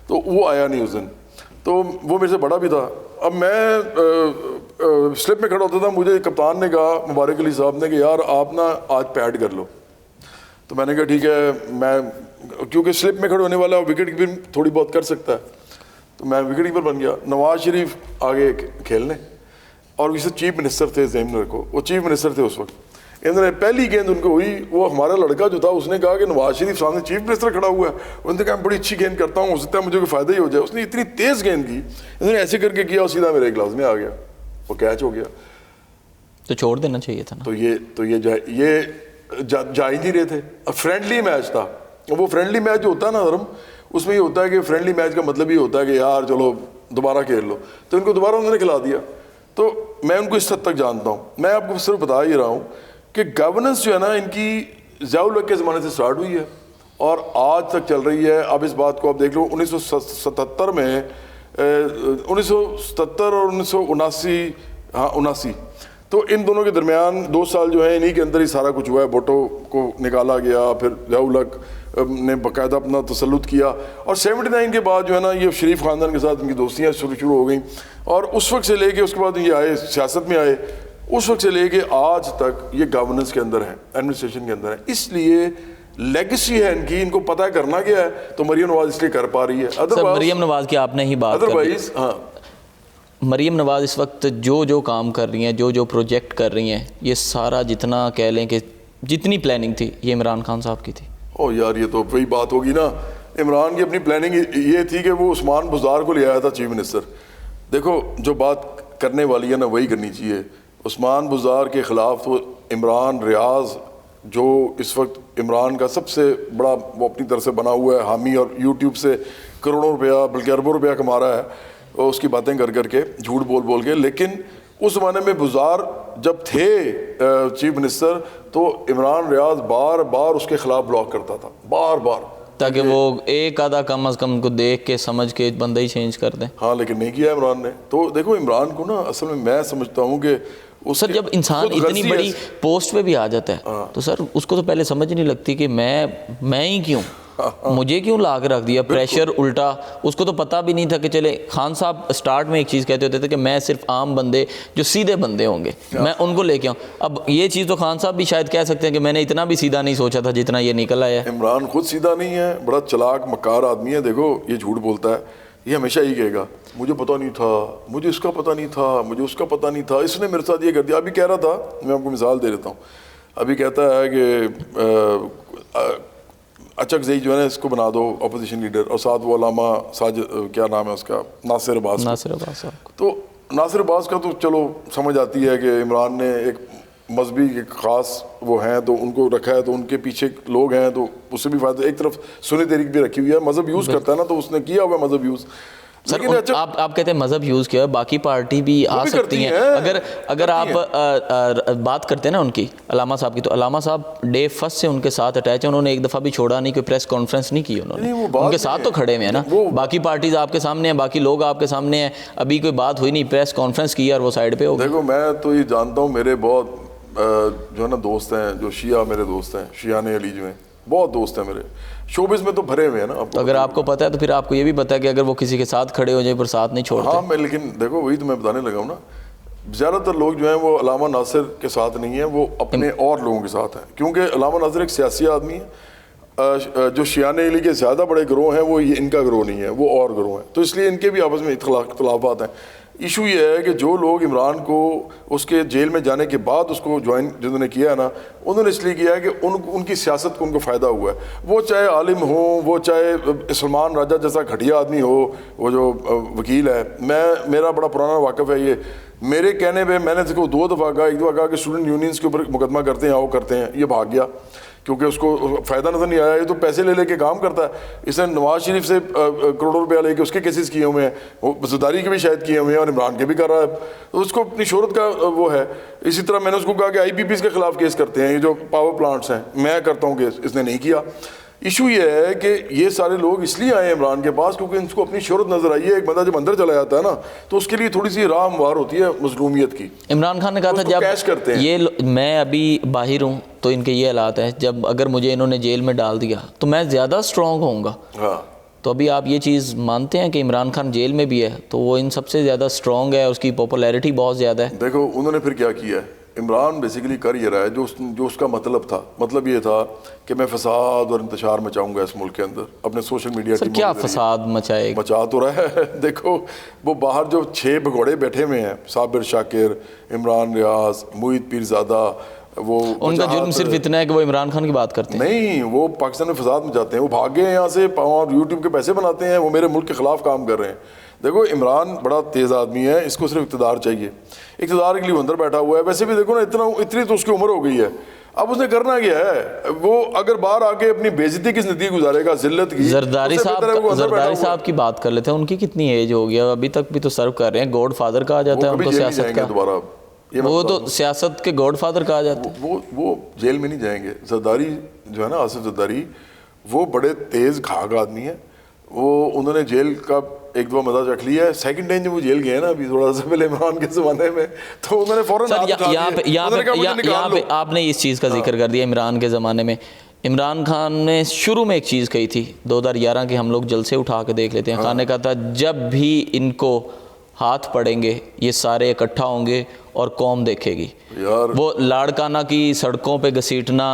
تو وہ آیا نہیں اس دن, تو وہ میرے سے بڑا بھی تھا. اب میں سلپ میں کھڑا ہوتا تھا, مجھے کپتان نے کہا, مبارک علی صاحب نے, کہ یار آپ نا آج پیڈ کر لو. تو میں نے کہا ٹھیک ہے, میں کیونکہ سلپ میں کھڑے ہونے والا وکٹ کیپر تھوڑی بہت کر سکتا ہے, تو میں وکٹ کیپر بن گیا. نواز شریف آگے کھیلنے, اور اسے چیف منسٹر تھے, ذہن رکھو وہ چیف منسٹر تھے اس وقت. انہوں نے پہلی گیند ان کو ہوئی, وہ ہمارا لڑکا جو تھا اس نے کہا کہ نواز شریف سامنے چیف منسٹر کھڑا ہوا ہے, انہوں نے کہا میں بڑی اچھی گیند کرتا ہوں, ہو سکتا ہے مجھے کوئی فائدہ ہی ہو جائے. اس نے اتنی تیز گیند کی, انہوں نے ایسے کر کے کیا اور سیدھا میرے گلاس میں آ گیا. وہ کیچ ہو گیا. تو چھوڑ دینا چاہیے تھا نا. تو یہ جا ہی نہیں رہے تھے. فرینڈلی میچ تھا. وہ فرینڈلی میچ جو ہوتا ہے نا حرم, اس میں یہ ہوتا ہے کہ فرینڈلی میچ کا مطلب یہ ہوتا ہے کہ یار چلو دوبارہ کھیل لو, تو ان کو دوبارہ انہوں نے کھلا دیا. تو میں ان کو اس حد تک جانتا ہوں. میں آپ کو صرف بتا ہی رہا ہوں کہ گورننس جو ہے نا ان کی ضیاء الحق کے زمانے سے سٹارٹ ہوئی ہے اور آج تک چل رہی ہے. اب اس بات کو آپ دیکھ لو 1977 میں 1977 اور 1979, ہاں 79, تو ان دونوں کے درمیان 2 سال جو ہیں انہی کے اندر ہی سارا کچھ ہوا ہے. بھٹو کو نکالا گیا, پھر ضیاء الحق نے باقاعدہ اپنا تسلط کیا, اور 79 کے بعد جو ہے نا یہ شریف خاندان کے ساتھ ان کی دوستیاں شروع ہو گئیں. اور اس وقت سے لے کے اس کے بعد یہ آئے سیاست میں آئے, اس وقت سے لے کے آج تک یہ گورننس کے اندر ہیں, ایڈمنسٹریشن کے اندر ہیں. اس لیے لیگیسی ہے ان کی, ان کو پتہ ہے کرنا کیا ہے, تو مریم نواز اس لیے کر پا رہی ہے. سر مریم نواز کی آپ نے ہی بات کر, ہاں مریم نواز اس وقت جو کام کر رہی ہیں, جو پروجیکٹ کر رہی ہیں, یہ سارا جتنا کہہ لیں کہ جتنی پلاننگ تھی یہ عمران خان صاحب کی تھی. او یار یہ تو وہی بات ہوگی نا. عمران کی اپنی پلاننگ یہ تھی کہ وہ عثمان بزدار کو لے آیا تھا چیف منسٹر. دیکھو جو بات کرنے والی ہے نا وہی کرنی چاہیے. عثمان بزدار کے خلاف تو عمران ریاض جو اس وقت عمران کا سب سے بڑا وہ اپنی طرف سے بنا ہوا ہے حامی, اور یوٹیوب سے کروڑوں روپیہ بلکہ اربوں روپیہ کما رہا ہے اس کی باتیں کر کے, جھوٹ بول کے. لیکن اس زمانے میں بزدار جب تھے چیف منسٹر تو عمران ریاض بار بار اس کے خلاف بلاک کرتا تھا, بار بار, تاکہ وہ ایک آدھا کم از کم کو دیکھ کے سمجھ کے بندہ ہی چینج کر دیں. ہاں لیکن نہیں کیا عمران نے. تو دیکھو عمران کو نا اصل میں سمجھتا ہوں کہ سر جب انسان اتنی بڑی پوسٹ پہ بھی آ جاتا ہے تو سر اس کو تو پہلے سمجھ نہیں لگتی کہ میں ہی کیوں, مجھے کیوں لا کے رکھ دیا, پریشر الٹا. اس کو تو پتہ بھی نہیں تھا کہ چلے خان صاحب سٹارٹ میں ایک چیز کہتے ہوتے تھے کہ میں صرف عام بندے جو سیدھے بندے ہوں گے میں ان کو لے کے آؤں. اب یہ چیز تو خان صاحب بھی شاید کہہ سکتے ہیں کہ میں نے اتنا بھی سیدھا نہیں سوچا تھا جتنا یہ نکل آیا ہے. عمران خود سیدھا نہیں ہے, بڑا چلاک مکار آدمی ہے. دیکھو یہ جھوٹ بولتا ہے, یہ ہمیشہ ہی کہے گا مجھے پتہ نہیں تھا, مجھے اس کا پتہ نہیں تھا, مجھے اس کا پتہ نہیں تھا, اس نے میرے ساتھ یہ کر دیا. ابھی کہہ رہا تھا, میں آپ کو مثال دے دیتا ہوں. ابھی کہتا ہے کہ اچکزئی جو ہے نا اس کو بنا دو اپوزیشن لیڈر, اور ساتھ وہ علامہ ساجد کیا نام ہے اس کا, ناصر عباس صاحب. تو ناصر عباس کا تو چلو سمجھ آتی ہے کہ عمران نے ایک مذہبی ایک خاص وہ ہیں تو ان کو رکھا ہے, تو ان کے پیچھے لوگ ہیں تو اس سے بھی فائدہ. ایک طرف سنی تحریک بھی رکھی ہوئی ہے, مذہب یوز کرتا ہے نا, تو اس نے کیا ہوا مذہب یوز. سر آپ کہتے ہیں مذہب یوز کیا ہے, باقی پارٹی بھی آ سکتی ہیں. اگر آپ بات کرتے ہیں نا ان کی علامہ صاحب کی, تو علامہ صاحب ڈے فرسٹ سے ان کے ساتھ اٹیچ ہیں. انہوں نے ایک دفعہ بھی چھوڑا نہیں, کوئی پریس کانفرنس نہیں کی انہوں نے. ان کے ساتھ تو کھڑے ہوئے ہیں نا, باقی پارٹیز آپ کے سامنے ہیں, باقی لوگ آپ کے سامنے ہیں. ابھی کوئی بات ہوئی نہیں, پریس کانفرنس کی اور وہ سائڈ پہ ہو گئی. دیکھو میں تو یہ جانتا ہوں, میرے بہت جو ہے نا دوست ہیں, جو شیعہ میرے دوست ہیں, شیعان علی جو ہیں, بہت دوست ہیں میرے. شوبز میں تو بھرے ہوئے ہیں نا. اگر آپ کو پتہ ہے تو پھر آپ کو یہ بھی پتہ ہے کہ اگر وہ کسی کے ساتھ کھڑے ہو جائیں پر ساتھ نہیں چھوڑتے. ہاں میں, لیکن دیکھو وہی تو میں بتانے لگا ہوں نا, زیادہ تر لوگ جو ہیں وہ علامہ ناصر کے ساتھ نہیں ہیں, وہ اپنے اور لوگوں کے ساتھ ہیں. کیونکہ علامہ ناصر ایک سیاسی آدمی ہے. جو شیعان علی کے زیادہ بڑے گروہ ہیں وہ یہ ان کا گروہ نہیں ہے, وہ اور گروہ ہیں, تو اس لیے ان کے بھی آپس میں اختلافات ہیں. ایشو یہ ہے کہ جو لوگ عمران کو اس کے جیل میں جانے کے بعد اس کو جوائن جنہوں نے کیا ہے نا, انہوں نے اس لیے کیا ہے کہ ان کی سیاست کو ان کو فائدہ ہوا ہے. وہ چاہے عالم ہوں, وہ چاہے سلمان راجہ جیسا گھٹیا آدمی ہو, وہ جو وکیل ہے, میرا بڑا پرانا واقف ہے یہ. میرے کہنے پہ میں نے دیکھو 2 دفعہ کہا, ایک دفعہ کہا کہ اسٹوڈنٹ یونینز کے اوپر مقدمہ کرتے ہیں, آؤ کرتے ہیں, یہ بھاگ گیا کیونکہ اس کو فائدہ نظر نہیں آیا. یہ تو پیسے لے کے کام کرتا ہے. اس نے نواز شریف سے کروڑوں روپیہ لے کے اس کے کیسز کیے ہوئے ہیں, وہ زرداری کے بھی شاید کیے ہوئے ہیں, اور عمران کے بھی کر رہا ہے. تو اس کو اپنی شہرت کا وہ ہے. اسی طرح میں نے اس کو کہا کہ آئی پی پیز کے خلاف کیس کرتے ہیں, یہ جو پاور پلانٹس ہیں, میں کرتا ہوں کیس, اس نے نہیں کیا. ایشو یہ ہے کہ یہ سارے لوگ اس لیے آئے ہیں عمران کے پاس کیونکہ ان کو اپنی شہرت نظر آئی ہے. ایک بندہ جب اندر چلا جاتا ہے نا تو اس کے لیے تھوڑی سی راہ ہموار ہوتی ہے مظلومیت کی. عمران خان نے کہا تھا جب یہ میں ابھی باہر ہوں تو ان کے یہ حالات ہیں, جب اگر مجھے انہوں نے جیل میں ڈال دیا تو میں زیادہ اسٹرانگ ہوں گا. ہاں تو ابھی آپ یہ چیز مانتے ہیں کہ عمران خان جیل میں بھی ہے تو وہ ان سب سے زیادہ اسٹرانگ ہے, اس کی پاپولیرٹی بہت زیادہ ہے. دیکھو انہوں نے پھر کیا کیا ہے, عمران بیسیکلی کر یہ رہا ہے جو اس کا مطلب تھا. مطلب یہ تھا کہ میں فساد اور انتشار مچاؤں گا اس ملک کے اندر اپنے سوشل میڈیا. سر کیا فساد مچا تو رہا ہے. دیکھو وہ باہر جو 6 بھگوڑے بیٹھے ہوئے ہیں, صابر شاکر, عمران ریاض, محیط پیرزادہ, وہ ان کا جرم صرف اتنا ہے کہ وہ عمران خان کی بات کرتے ہیں. نہیں, وہ پاکستان میں فساد میں جاتے ہیں, وہ بھاگ گئے ہیں یہاں سے اور یوٹیوب کے پیسے بناتے ہیں, وہ میرے ملک کے خلاف کام کر رہے ہیں. دیکھو عمران بڑا تیز آدمی ہے, اس کو صرف اقتدار چاہیے, اقتدار کے لیے وہ اندر بیٹھا ہوا ہے. ویسے بھی دیکھو نا اتنی تو اس کی عمر ہو گئی ہے, اب اس نے کرنا کیا ہے؟ وہ اگر باہر آ کے اپنی بے عزتی کی زندگی گزارے گا, ذلت کی. زرداری صاحب کی بات کر لیتے ہیں, ان کی کتنی ایج ہو گیا؟ ابھی تک بھی تو سرو کر رہے ہیں, گوڈ فادر کہا جاتا ہے ان کو سیاست کا. دوبارہ وہ تو سیاست کے گوڈ فادر کہا جاتا ہے. وہ جیل میں نہیں جائیں گے. زرداری جو ہے نا, آصف زرداری, وہ بڑے تیز گھاگ آدمی ہیں. وہ انہوں نے جیل کا ایک دو مزہ چکھ لیا ہے. سیکنڈ ٹائم جب وہ جیل گئے نا ابھی تھوڑا سا پہلے عمران کے زمانے میں, تو انہوں نے فوراً یہاں پہ آپ نے اس چیز کا ذکر کر دیا. عمران کے زمانے میں عمران خان نے شروع میں ایک چیز کہی تھی, 2011 کے ہم لوگ جلسے اٹھا کے دیکھ لیتے ہیں. خان نے کہا تھا جب بھی ان کو ہاتھ پڑیں گے یہ سارے اکٹھا ہوں گے اور قوم دیکھے گی. وہ لاڑکانہ کی سڑکوں پہ گھسیٹنا,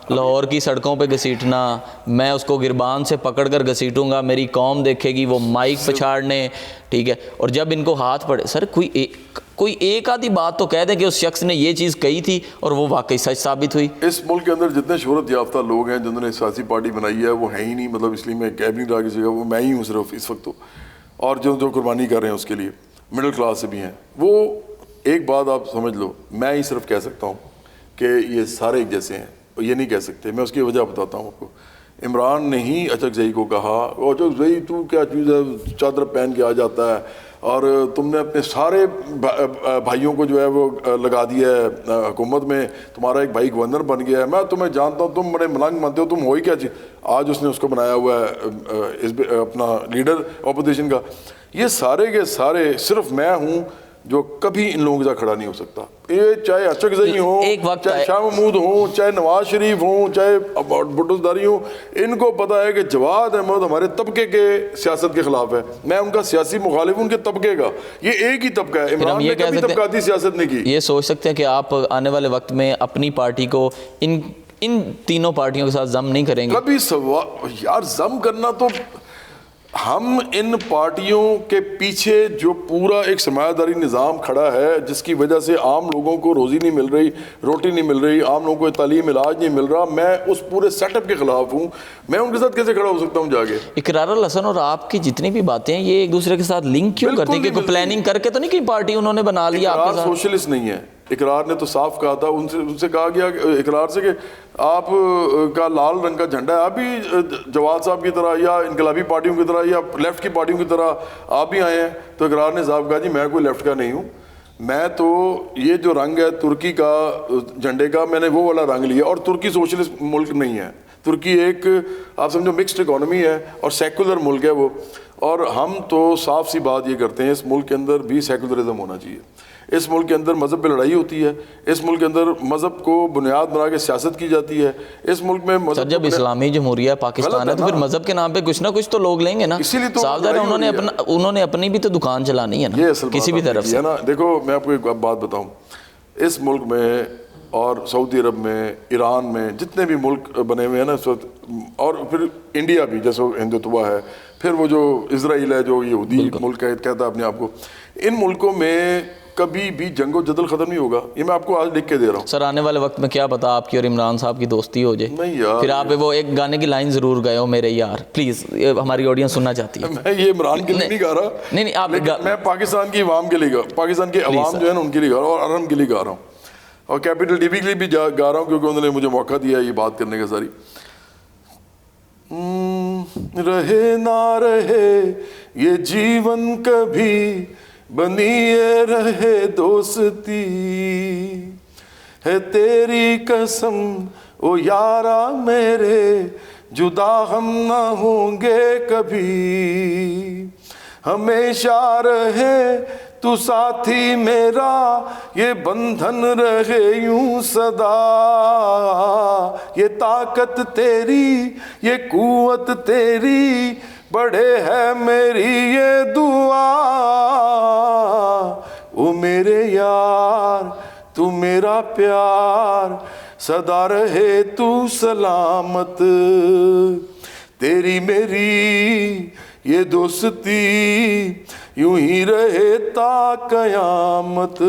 لاہور کی سڑکوں پہ گھسیٹنا, میں اس کو گربان سے پکڑ کر گھسیٹوں گا, میری قوم دیکھے گی. وہ مائک پچھاڑنے, ٹھیک ہے, اور جب ان کو ہاتھ پڑے, سر کوئی ایک آدھی بات تو کہہ دیں کہ اس شخص نے یہ چیز کہی تھی اور وہ واقعی سچ ثابت ہوئی. اس ملک کے اندر جتنے شہرت یافتہ لوگ ہیں جنہوں نے سیاسی پارٹی بنائی ہے وہ ہیں ہی نہیں. مطلب اس لیے میں کہہ بھی نہیں رہا کسی کا, وہ میں ہی ہوں صرف اس وقت تو, اور جو قربانی کر رہے ہیں اس کے لیے مڈل کلاس سے بھی ہیں. وہ ایک بات آپ سمجھ لو, میں ہی صرف کہہ سکتا ہوں کہ یہ سارے ایک جیسے ہیں, یہ نہیں کہہ سکتے. میں اس کی وجہ بتاتا ہوں آپ کو. عمران نے ہی اچک زئی کو کہا, اچک زئی تو کیا چیز ہے, چادر پہن کے آ جاتا ہے, اور تم نے اپنے سارے بھائیوں کو جو ہے وہ لگا دیا ہے حکومت میں, تمہارا ایک بھائی گورنر بن گیا ہے, میں تمہیں جانتا ہوں, تم بڑے ملنگ مانتے ہو, تم ہوئی کیا چیز. آج اس نے اس کو بنایا ہوا ہے اپنا لیڈر اپوزیشن کا. یہ سارے کے سارے صرف میں ہوں جو کبھی ان لوگوں کے ساتھ کھڑا نہیں ہو سکتا. یہ چاہے اچک زئی ہوں, چاہے شاہ محمود ہوں, چاہے نواز شریف ہوں, چاہے بھٹو زرداری ہوں, ان کو پتا ہے کہ جواد احمد ہمارے طبقے کے سیاست کے خلاف ہے. میں ان کا سیاسی مخالف ہوں, ان کے طبقے کا. یہ ایک ہی طبقہ ہے, عمران نے کبھی طبقاتی سیاست نہیں کی. یہ سوچ سکتے ہیں کہ آپ آنے والے وقت میں اپنی پارٹی کو ان تینوں پارٹیوں کے ساتھ ضم نہیں کریں گے؟ کبھی یار ضم کرنا تو, ہم ان پارٹیوں کے پیچھے جو پورا ایک سرمایہ داری نظام کھڑا ہے جس کی وجہ سے عام لوگوں کو روزی نہیں مل رہی, روٹی نہیں مل رہی, عام لوگوں کو تعلیم علاج نہیں مل رہا, میں اس پورے سیٹ اپ کے خلاف ہوں. میں ان کے ساتھ کیسے کھڑا ہو سکتا ہوں جا کے؟ اقرار الحسن اور آپ کی جتنی بھی باتیں ہیں یہ ایک دوسرے کے ساتھ لنک کیوں کرتے ہیں؟ کہ کوئی پلاننگ کر کے تو نہیں کہ پارٹی انہوں نے بنا لیا آپ کے ساتھ؟ سوشلسٹ نہیں ہے. اقرار نے تو صاف کہا تھا, ان سے کہا گیا اقرار سے کہ آپ کا لال رنگ کا جھنڈا ہے, آپ بھی جواد صاحب کی طرح یا انقلابی پارٹیوں کی طرح یا لیفٹ کی پارٹیوں کی طرح آپ بھی آئے ہیں. تو اقرار نے صاحب کہا جی میں کوئی لیفٹ کا نہیں ہوں, میں تو یہ جو رنگ ہے ترکی کا جھنڈے کا, میں نے وہ والا رنگ لیا. اور ترکی سوشلسٹ ملک نہیں ہے, ترکی ایک آپ سمجھو مکسڈ اکانومی ہے اور سیکولر ملک ہے وہ. اور ہم تو صاف سی بات یہ کرتے ہیں, اس ملک کے اندر بھی سیکولرزم ہونا چاہیے. اس ملک کے اندر مذہب پہ لڑائی ہوتی ہے, اس ملک کے اندر مذہب کو بنیاد بنا کے سیاست کی جاتی ہے. اس ملک میں سر جب اسلامی جمہوریہ پاکستان ہے تو پھر مذہب کے نام پہ کچھ نہ کچھ تو لوگ لیں گے نا. صاف ظاہر ہے انہوں نے اپنی بھی تو دکان چلانی ہے نا کسی بھی طرف سے. دیکھو میں آپ کو ایک بات بتاؤں, اس ملک میں اور سعودی عرب میں, ایران میں, جتنے بھی ملک بنے ہوئے ہیں نا اس وقت, اور پھر انڈیا بھی جیسے ہندوتوا ہے, پھر وہ جو اسرائیل ہے جو یہودی ملک کہتا ہے اپنے آپ کو, ان ملکوں میں کبھی بھی جنگ و جدل ختم نہیں ہوگا. یہ میں آپ کو آج لکھ کے دے رہا ہوں. سر آنے والے وقت میں کیا پتا آپ کی اور عمران صاحب کی دوستی ہو جائے, نہیں یار, پھر آپ وہ ایک گانے کی لائن ضرور گئے ہو, میرے یار پلیز, ہماری آڈینس سننا چاہتی ہے. میں یہ عمران کے لیے نہیں گا رہا, نہیں آپ, میں پاکستان کی عوام کے لیے گا, پاکستان کے عوام جو ہے نا ان کے لیے گا رہا ہوں, اور ارم کے لیے گا رہا ہوں, اور کیپٹل ٹی وی کے لیے بھی گا رہا ہوں کیونکہ انہوں نے مجھے موقع دیا یہ بات کرنے کا. ساری رہے نہ رہے یہ جیون کبھی بنیے رہے دوستی, ہے تیری قسم او یارا میرے, جدا ہم نہ ہوں گے کبھی, ہمیشہ رہے تو ساتھی میرا, یہ بندھن رہے یوں صدا, یہ طاقت تیری یہ قوت تیری, بڑھے ہے میری یہ دعا, او میرے یار تو میرا پیار, سدا رہے تو سلامت, تیری میری یہ دوستی یوں ہی رہے تا قیامت.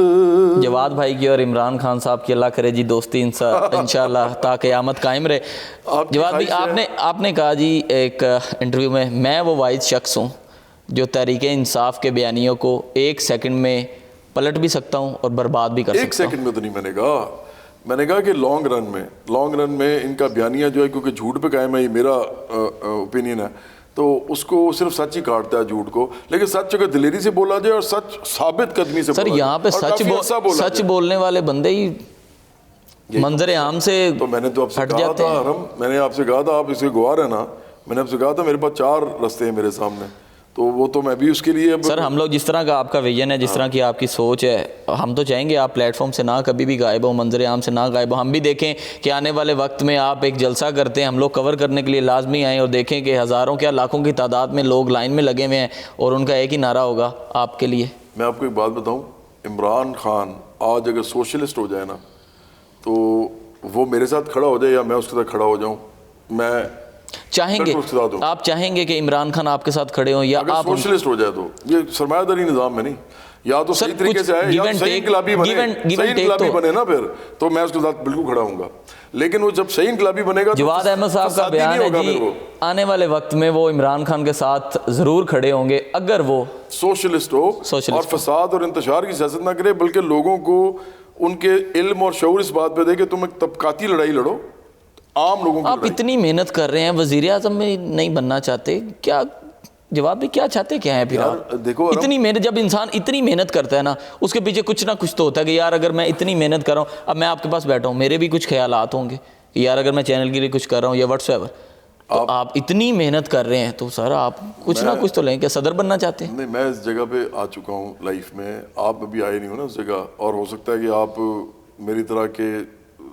جواد بھائی کی اور عمران خان صاحب کی اللہ کرے جی دوستی انشاءاللہ تا قیامت قائم رہے. جواد بھائی آپ نے کہا جی ایک انٹرویو میں وہ واحد شخص ہوں جو تحریک انصاف کے بیانیوں کو 1 سیکنڈ میں پلٹ بھی سکتا ہوں اور برباد بھی کر سکتا ہوں. 1 سیکنڈ میں تو نہیں میں نے کہا کہ لانگ رن میں ان کا بیانیہ جو ہے کیونکہ جھوٹ پہ قائم ہے, یہ میرا اوپینین ہے, تو اس کو صرف سچ ہی کاٹتا ہے جھوٹ کو, لیکن سچ اگر دلیری سے بولا جائے اور سچ ثابت قدمی سے سر یہاں پہ سچ بولنے والے بندے ہی منظر عام سے تو میں نے تو آپ سے کہا تھا حرم, میں نے آپ سے کہا تھا آپ اس کے گواہ ہیں نا, میں نے آپ سے کہا تھا میرے پاس 4 رستے ہیں میرے سامنے, تو وہ تو میں بھی اس کے لیے سر ہم لوگ جس طرح کا آپ کا ویژن ہے, جس طرح کی آپ کی سوچ ہے, ہم تو چاہیں گے آپ پلیٹ فارم سے نہ کبھی بھی غائب ہو, منظر عام سے نہ غائب ہو. ہم بھی دیکھیں کہ آنے والے وقت میں آپ ایک جلسہ کرتے ہیں, ہم لوگ کور کرنے کے لیے لازمی آئیں اور دیکھیں کہ ہزاروں کیا لاکھوں کی تعداد میں لوگ لائن میں لگے ہوئے ہیں اور ان کا ایک ہی نعرہ ہوگا آپ کے لیے. میں آپ کو ایک بات بتاؤں, عمران خان آج اگر سوشلسٹ ہو جائے نا تو وہ میرے ساتھ کھڑا ہو جائے یا میں اس کے ساتھ کھڑا ہو جاؤں, میں آپ چاہیں گے کہ عمران خان آپ کے ساتھ کھڑے ہوں یا آپ سوشلسٹ ہو جائے, تو یہ سرمایہ داری نظام میں نہیں, یا تو صحیح طریقے سے آئے یا صحیح انقلابی بنے نا, پھر تو میں اس کے ساتھ بالکل کھڑا ہوں گا, لیکن وہ جب صحیح انقلابی بنے گا. جواد احمد صاحب کا بیان ہے جی آنے والے وقت میں وہ عمران خان کے ساتھ ضرور کھڑے ہوں گے اگر وہ سوشلسٹ ہو اور فساد اور انتشار کی سیاست نہ کرے, بلکہ لوگوں کو ان کے علم اور شعور اس بات پہ دے کہ تم ایک طبقاتی لڑائی لڑو, عام لوگوں کی. آپ اتنی محنت کر رہے ہیں, وزیر اعظم میں نہیں بننا چاہتے, کیا جواب بھی کیا چاہتے کیا ہیں پھر آپ؟ دیکھو اتنی محنت, جب انسان اتنی محنت کرتا ہے نا اس کے پیچھے کچھ نہ کچھ تو ہوتا ہے کہ یار اگر میں اتنی محنت کر رہا ہوں, اب میں آپ کے پاس بیٹھا ہوں, میرے بھی کچھ خیالات ہوں گے کہ یار اگر میں چینل کے لیے کچھ کر رہا ہوں یا واٹس ایور, تو آپ اتنی محنت کر رہے ہیں تو سر آپ کچھ نہ کچھ تو لیں. کیا صدر بننا چاہتے ہیں؟ نہیں, میں اس جگہ پہ آ چکا ہوں لائف میں, آپ ابھی آئے نہیں ہو نا اس جگہ, اور ہو سکتا ہے کہ آپ میری طرح کے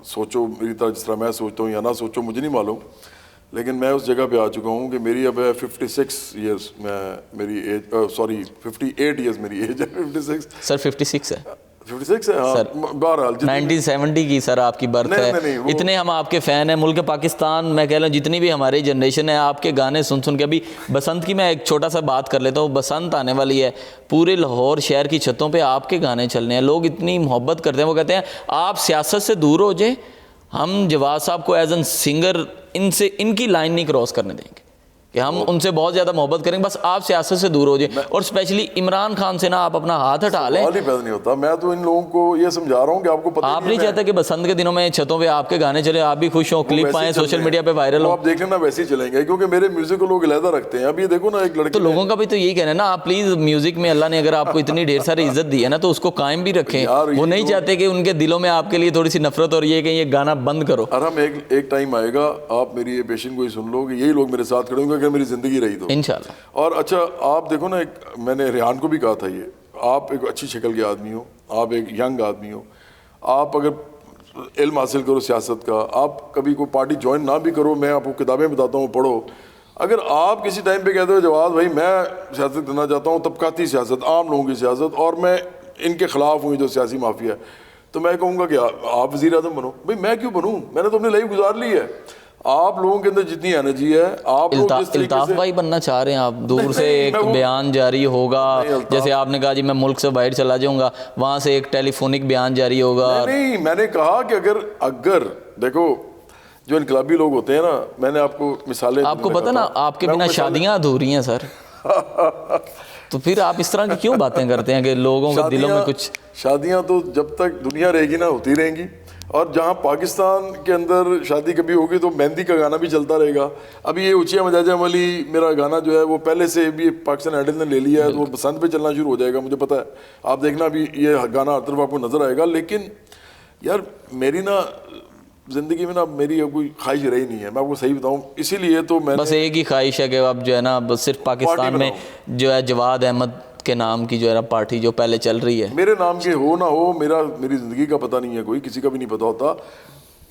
سوچو, میری طرح جس طرح میں سوچتا ہوں یا نہ سوچو مجھے نہیں معلوم, لیکن میں اس جگہ پہ آ چکا ہوں کہ میری اب ہے 56 ایئرس, میری ایج 58 ایئرس میری ایج ہے. 56 سر 56 ہے 56 ہے ہاں, بہرحال 1970 کی سر آپ کی برتھ ہے. اتنے ہم آپ کے فین ہیں ملک پاکستان, میں کہہ رہا ہوں جتنی بھی ہماری جنریشن ہے آپ کے گانے سن سن کے. ابھی بسنت کی میں ایک چھوٹا سا بات کر لیتا ہوں, بسنت آنے والی ہے, پورے لاہور شہر کی چھتوں پہ آپ کے گانے چلنے ہیں, لوگ اتنی محبت کرتے ہیں, وہ کہتے ہیں آپ سیاست سے دور ہو جائیں, ہم جواد صاحب کو ایز این سنگر ان کی لائن نہیں کراس کرنے دیں گے, کہ ہم ان سے بہت زیادہ محبت کریں گے, بس آپ سیاست سے دور ہو جائیں. اور اسپیشلی عمران خان سے نا آپ اپنا ہاتھ ہٹا لیں. سوال ہی پیدا نہیں ہوتا, میں تو ان لوگوں کو یہ سمجھا رہا ہوں کہ آپ کو پتہ آپ نہیں چاہتے کہ بسنت کے دنوں میں چھتوں پہ آپ کے گانے چلے, آپ بھی خوش ہوں, کلپ آئیں, سوشل میڈیا پہ وائرل ہوں. آپ دیکھ لینا ویسے ہی چلیں گے, کیونکہ میرے میوزک کو لوگ علیحدہ رکھتے ہیں. اب یہ دیکھو نا ایک لڑکی, تو لوگوں کا بھی تو یہی کہنا ہے نا, آپ پلیز میوزک میں اللہ نے اگر آپ کو اتنی ڈھیر ساری عزت دی ہے نا تو اس کو قائم بھی رکھیں. وہ نہیں چاہتے کہ ان کے دلوں میں آپ کے لیے تھوڑی سی نفرت ہو رہی ہے کہ یہ گانا بند کرو. اور ہم ایک ٹائم آئے گا, آپ میری یہ پیشن کو ہی سن لو کہ یہی لوگ میرے ساتھ کھڑے ہوں گے اگر میری زندگی رہی تو انشاءاللہ. اور اچھا آپ دیکھو نا, میں نے ریحان کو بھی کہا تھا, یہ آپ ایک اچھی شکل کے آدمی ہو, آپ ایک ینگ آدمی ہو, آپ اگر علم حاصل کرو سیاست کا, آپ کبھی کوئی پارٹی جوائن نہ بھی کرو, میں آپ کو کتابیں بتاتا ہوں پڑھو. اگر آپ کسی ٹائم پہ کہتے ہو جواد بھائی میں سیاست کرنا چاہتا ہوں, طبقاتی سیاست, عام لوگوں کی سیاست, اور میں ان کے خلاف ہوں جو سیاسی مافیا ہے, تو میں کہوں گا کہ آپ وزیر اعظم بنو. بھائی میں کیوں بنوں, میں نے تو اپنی لائف گزار لی ہے. آپ لوگوں کے اندر جتنی انرجی ہے, آپ الطاف بھائی بننا چاہ رہے ہیں آپ, دور سے ایک بیان جاری ہوگا, جیسے آپ نے کہا جی میں ملک سے باہر چلا جاؤں گا, وہاں سے ایک ٹیلی فونک بیان جاری ہوگا. نہیں, میں نے کہا کہ اگر دیکھو جو انقلابی لوگ ہوتے ہیں نا, میں نے آپ کو مثالیں, آپ کو پتہ نا آپ کے بنا شادیاں ادھوری ہیں سر, تو پھر آپ اس طرح کی کیوں باتیں کرتے ہیں کہ لوگوں کے دلوں میں کچھ. شادیاں تو جب تک دنیا رہے گی نا ہوتی رہیں گی, اور جہاں پاکستان کے اندر شادی کبھی ہوگی تو مہندی کا گانا بھی چلتا رہے گا. ابھی یہ اونچیا مجاجم والی میرا گانا جو ہے وہ پہلے سے بھی پاکستان آئیڈل نے لے لیا ہے, تو وہ بسنت پہ چلنا شروع ہو جائے گا, مجھے پتہ ہے. آپ دیکھنا ابھی یہ گانا ہر طرف آپ کو نظر آئے گا. لیکن یار میری نا زندگی میں نا میری کوئی خواہش رہی نہیں ہے, میں آپ کو صحیح بتاؤں. اسی لیے تو میں بس ایک ہی خواہش ہے کہ اب جو ہے نا بس صرف پاکستان میں جو ہے جواد احمد کے نام کی جو ہے نا پارٹی جو پہلے چل رہی ہے, میرے نام کے ہو نہ ہو, میری زندگی کا پتہ نہیں ہے, کوئی کسی کا بھی نہیں پتہ ہوتا.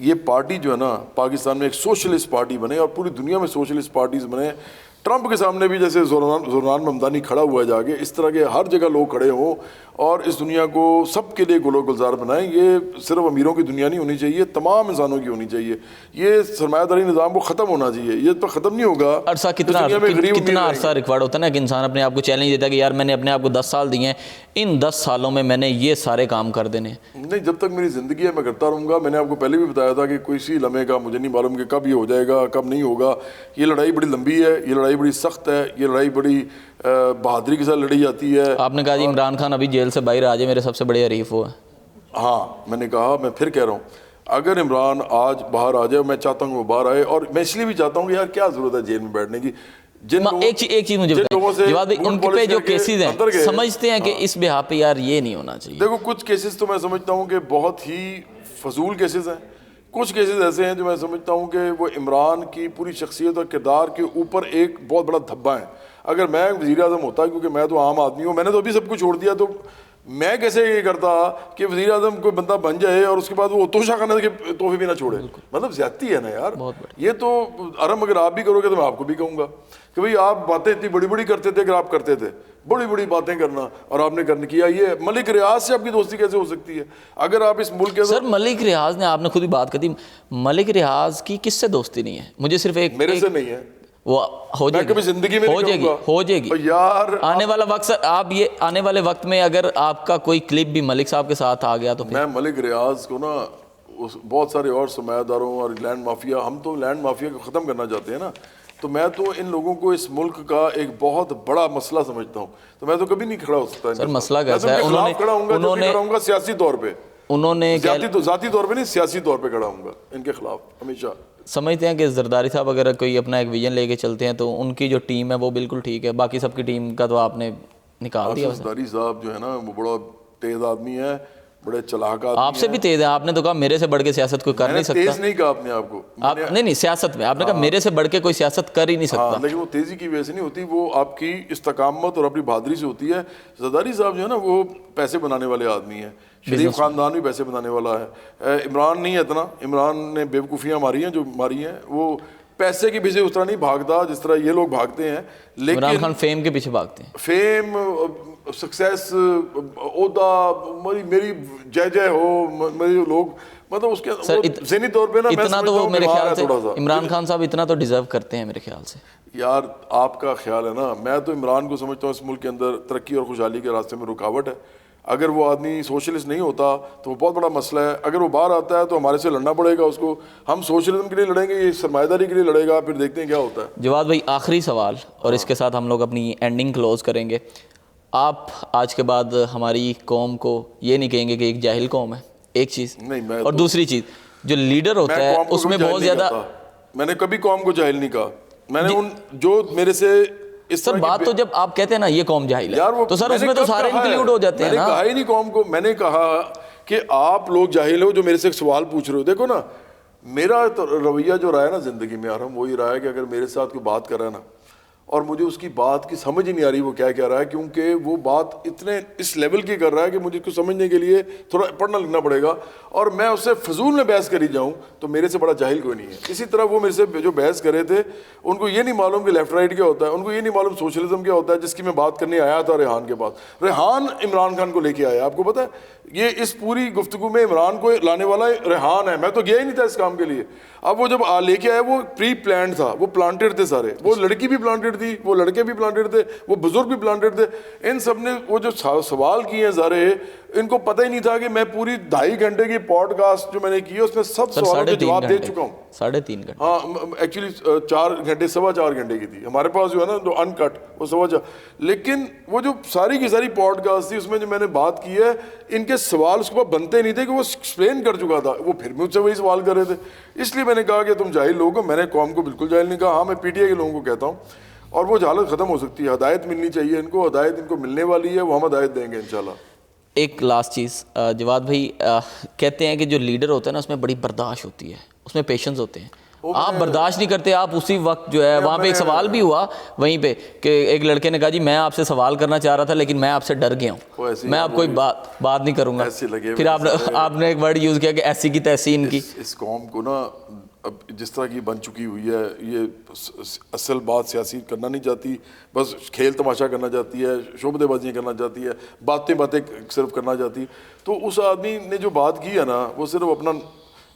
یہ پارٹی جو ہے نا پاکستان میں ایک سوشلسٹ پارٹی بنے اور پوری دنیا میں سوشلسٹ پارٹیز بنے, ٹرمپ کے سامنے بھی جیسے زوران ممدانی کھڑا ہوا ہے جا کے، اس طرح کے ہر جگہ لوگ کھڑے ہوں اور اس دنیا کو سب کے لیے گلزار بنائیں. یہ صرف امیروں کی دنیا نہیں ہونی چاہیے، تمام انسانوں کی ہونی چاہیے. یہ سرمایہ داری نظام کو ختم ہونا چاہیے، یہ تو ختم نہیں ہوگا. عرصہ کتنا عرصہ ریکارڈ ہوتا ہے نا کہ انسان اپنے آپ کو چیلنج دیتا ہے کہ یار میں نے اپنے آپ کو 10 سال دیے ہیں، ان 10 سالوں میں نے یہ سارے کام کر دینے. نہیں، جب تک میری زندگی ہے میں کرتا رہوں گا. میں نے آپ کو پہلے بھی بتایا تھا کہ کوئی سی لمحے کا مجھے نہیں معلوم کہ کب یہ ہو جائے گا کب نہیں ہوگا. یہ لڑائی بڑی لمبی ہے، یہ لڑائی بڑی سخت ہے، یہ لڑائی بڑی بہادری کے ساتھ لڑی جاتی ہے. آپ نے کہا جی عمران خان ابھی جیل سے باہر آ جائے، میرے سب سے بڑے حریف وہ ہے. ہاں میں نے کہا، میں پھر کہہ رہا ہوں، اگر عمران آج باہر آ جائے، میں چاہتا ہوں وہ باہر آئے. اور میں اس لیے بھی چاہتا ہوں کہ یار کیا ضرورت ہے جیل میں بیٹھنے کی. ایک چیز مجھے بتائیں جواد بھائی، ان پہ جو کیسز ہیں سمجھتے ہیں کہ اس بہا پہ یار یہ نہیں ہونا چاہیے. دیکھو کچھ کیسز تو میں سمجھتا ہوں کہ بہت ہی فضول کیسز ہیں، کچھ کیسز ایسے ہیں جو میں سمجھتا ہوں کہ وہ عمران کی پوری شخصیت اور کردار کے اوپر ایک بہت بڑا دھبا ہے. اگر میں وزیر اعظم ہوتا، کیونکہ میں تو عام آدمی ہوں، میں نے تو ابھی سب کچھ چھوڑ دیا، تو میں کیسے یہ کرتا کہ وزیر اعظم کوئی بندہ بن جائے اور اس کے بعد وہ توشہ خانے کے تحفے بھی نہ چھوڑے. مطلب زیادتی ہے نا یار. یہ تو ارم اگر آپ بھی کرو گے تو میں آپ کو بھی کہوں گا کہ بھئی آپ باتیں اتنی بڑی بڑی کرتے تھے. اگر آپ کرتے تھے بڑی بڑی باتیں کرنا اور آپ نے کرنے کیا، یہ ملک ریاض سے آپ کی دوستی کیسے ہو سکتی ہے؟ اگر آپ اس ملک کے سر ملک ریاض نے، آپ نے خود ہی بات کر دی، ملک ریاض کی کس سے دوستی نہیں ہے؟ مجھے صرف ایک میرے سے نہیں ہے، وہ ہو جائے کبھی زندگی میں ہو جائے گی یار. آنے والا وقت سر، آپ یہ آنے والے وقت میں اگر آپ کا کوئی کلپ بھی ملک صاحب کے ساتھ آ گیا تو میں ملک ریاض کو نا بہت سارے اور سرمایہ داروں اور لینڈ مافیا، ہم تو لینڈ مافیا کو ختم کرنا چاہتے ہیں نا، تو میں تو ان لوگوں کو اس ملک کا ایک بہت بڑا مسئلہ سمجھتا ہوں. تو میں تو کبھی نہیں کھڑا ہو سکتا سر. مسئلہ کیسا ہے؟ انہوں نے سیاسی طور پہ، انہوں نے ذاتی طور پہ نہیں، سیاسی طور پہ کھڑا ہوں گا ان کے خلاف ہمیشہ. سمجھتے ہیں کہ زرداری صاحب اگر کوئی اپنا ایک ویژن لے کے چلتے ہیں تو ان کی جو ٹیم ہے وہ بالکل ٹھیک ہے، باقی سب کی ٹیم کا تو آپ نے نکال دیا. زرداری صاحب جو ہے نا وہ بڑا تیز آدمی ہے، بڑے چلاک آدمی. آپ سے بھی تیز ہے. آپ نے تو کہا میرے سے بڑھ کے سیاست کوئی کر نہیں سکتا. تیز نہیں کہا اپنے آپ کو. نہیں سیاست میں آپ نے کہا میرے سے بڑھ کے کوئی سیاست کر ہی نہیں سکتا. لیکن وہ تیزی کی وجہ سے نہیں ہوتی، وہ آپ کی استقامت اور اپنی بہادری سے ہوتی ہے. زرداری صاحب جو ہے نا وہ پیسے بنانے والے آدمی ہیں، شریف خاندان بھی پیسے بنانے والا ہے. عمران نہیں ہے اتنا، عمران نے بیوقوفیاں ماری ہیں جو ماری ہیں، وہ پیسے کے پیچھے اس طرح نہیں بھاگتا جس طرح یہ لوگ بھاگتے ہیں. لیکن عمران خان فیم کے پیچھے بھاگتے ہیں. فیم، سکسیس، عہدہ، میری جے ہو، میری لوگ، مطلب اس کے ذہنی طور پہ نا اتنا تو وہ میرے خیال سے عمران خان صاحب اتنا تو ڈیزرو کرتے ہیں میرے خیال سے. یار آپ کا خیال ہے نا، میں تو عمران کو سمجھتا ہوں اس ملک کے اندر ترقی اور خوشحالی کے راستے میں رکاوٹ ہے. اگر وہ آدمی سوشلسٹ نہیں ہوتا تو وہ بہت بڑا مسئلہ ہے. اگر وہ باہر آتا ہے تو ہمارے سے لڑنا پڑے گا اس کو. ہم سوشلزم کے لیے لڑیں گے، یہ سرمایہ داری کے لیے لڑے گا، پھر دیکھتے ہیں کیا ہوتا ہے. جواد بھائی آخری سوال اور اس کے ساتھ ہم لوگ اپنی اینڈنگ کلوز کریں گے. آپ آج کے بعد ہماری قوم کو یہ نہیں کہیں گے کہ ایک جاہل قوم ہے، ایک چیز، اور دوسری چیز جو لیڈر ہوتا ہے اس میں بہت زیادہ. میں نے کبھی قوم کو جاہل نہیں کہا. میں نے ان جو میرے سے سر بات تو جب آپ کہتے ہیں نا یہ قوم جاہل ہے تو سر اس میں تو سارے انکلوڈ ہو جاتے ہیں نا. میں نے کہا ہی نہیں قوم کو. میں نے کہا کہ آپ لوگ جاہل ہو جو میرے سے سوال پوچھ رہے ہو. دیکھو نا میرا رویہ جو رہا ہے نا زندگی میں آرہم، وہی رہا ہے کہ اگر میرے ساتھ کوئی بات کر رہا ہے نا اور مجھے اس کی بات کی سمجھ ہی نہیں آ رہی وہ کیا کہہ رہا ہے، کیونکہ وہ بات اتنے اس لیول کی کر رہا ہے کہ مجھے اس کو سمجھنے کے لیے تھوڑا پڑھنا لکھنا پڑے گا، اور میں اس سے فضول میں بحث کری جاؤں تو میرے سے بڑا جاہل کوئی نہیں ہے. اسی طرح وہ میرے سے جو بحث کرے تھے ان کو یہ نہیں معلوم کہ لیفٹ رائٹ کیا ہوتا ہے، ان کو یہ نہیں معلوم سوشلزم کیا ہوتا ہے، جس کی میں بات کرنے آیا تھا ریحان کے پاس. ریحان عمران خان کو لے کے آیا. آپ کو پتہ ہے یہ اس پوری گفتگو میں عمران کو لانے والا ریحان ہے. میں تو گیا ہی نہیں تھا اس کام کے لیے. اب وہ جب لے کے آئے وہ پری پلانڈ تھا، وہ پلانٹیڈ تھے سارے. وہ لڑکی بھی پلانٹیڈ تھی، وہ لڑکے بھی پلانٹیڈ تھے، وہ بزرگ بھی پلانٹیڈ تھے. ان سب نے وہ جو سوال کیے ہیں سارے، ان کو پتہ ہی نہیں تھا کہ میں پوری 2.5 گھنٹے کی پوڈ کاسٹ جو میں نے کی ہے اس میں سب سوالوں کے جواب دے چکا ہوں. 3.5 گھنٹے. ہاں ایکچولی 4 گھنٹے، 4.25 گھنٹے کی تھی ہمارے پاس جو ہے نا جو ان کٹ وہ 4.25. لیکن وہ جو ساری کی ساری پوڈ کاسٹ تھی اس میں جو میں نے بات کی ہے ان کے سوال اس کے بعد بنتے نہیں تھے کہ وہ ایکسپلین کر چکا تھا. وہ پھر مجھ سے وہی سوال کر رہے تھے. اس لیے میں نے کہا کہ تم جاہل لوگ ہو. میں نے قوم کو بالکل جاہل نہیں کہا. ہاں میں پی ٹی آئی کے لوگوں کو کہتا ہوں، اور وہ جہالت ختم ہو سکتی ہے. ہدایت ملنی چاہیے ان کو، ہدایت ان کو ملنے والی ہے، وہ ہم ہدایت دیں گے انشاءاللہ. ایک لاسٹ چیز جواد بھائی، کہتے ہیں کہ جو لیڈر ہوتا ہے نا اس میں بڑی برداشت ہوتی ہے، اس میں پیشنس ہوتے ہیں. آپ برداشت نہیں کرتے. آپ اسی وقت جو ہے وہاں پہ ایک سوال بھی ہوا وہیں پہ کہ ایک لڑکے نے کہا جی میں آپ سے سوال کرنا چاہ رہا تھا لیکن میں آپ سے ڈر گیا ہوں, میں آپ کوئی بات نہیں کروں گا. پھر آپ نے ایک ورڈ یوز کیا کہ ایسی کی تیسی ان کی. اس قوم کو نا اب جس طرح کی بن چکی ہوئی ہے, یہ اصل بات سیاسی کرنا نہیں چاہتی, بس کھیل تماشا کرنا چاہتی ہے, شعبدے بازیاں کرنا چاہتی ہے, باتیں صرف کرنا چاہتی. تو اس آدمی نے جو بات کی ہے نا وہ صرف اپنا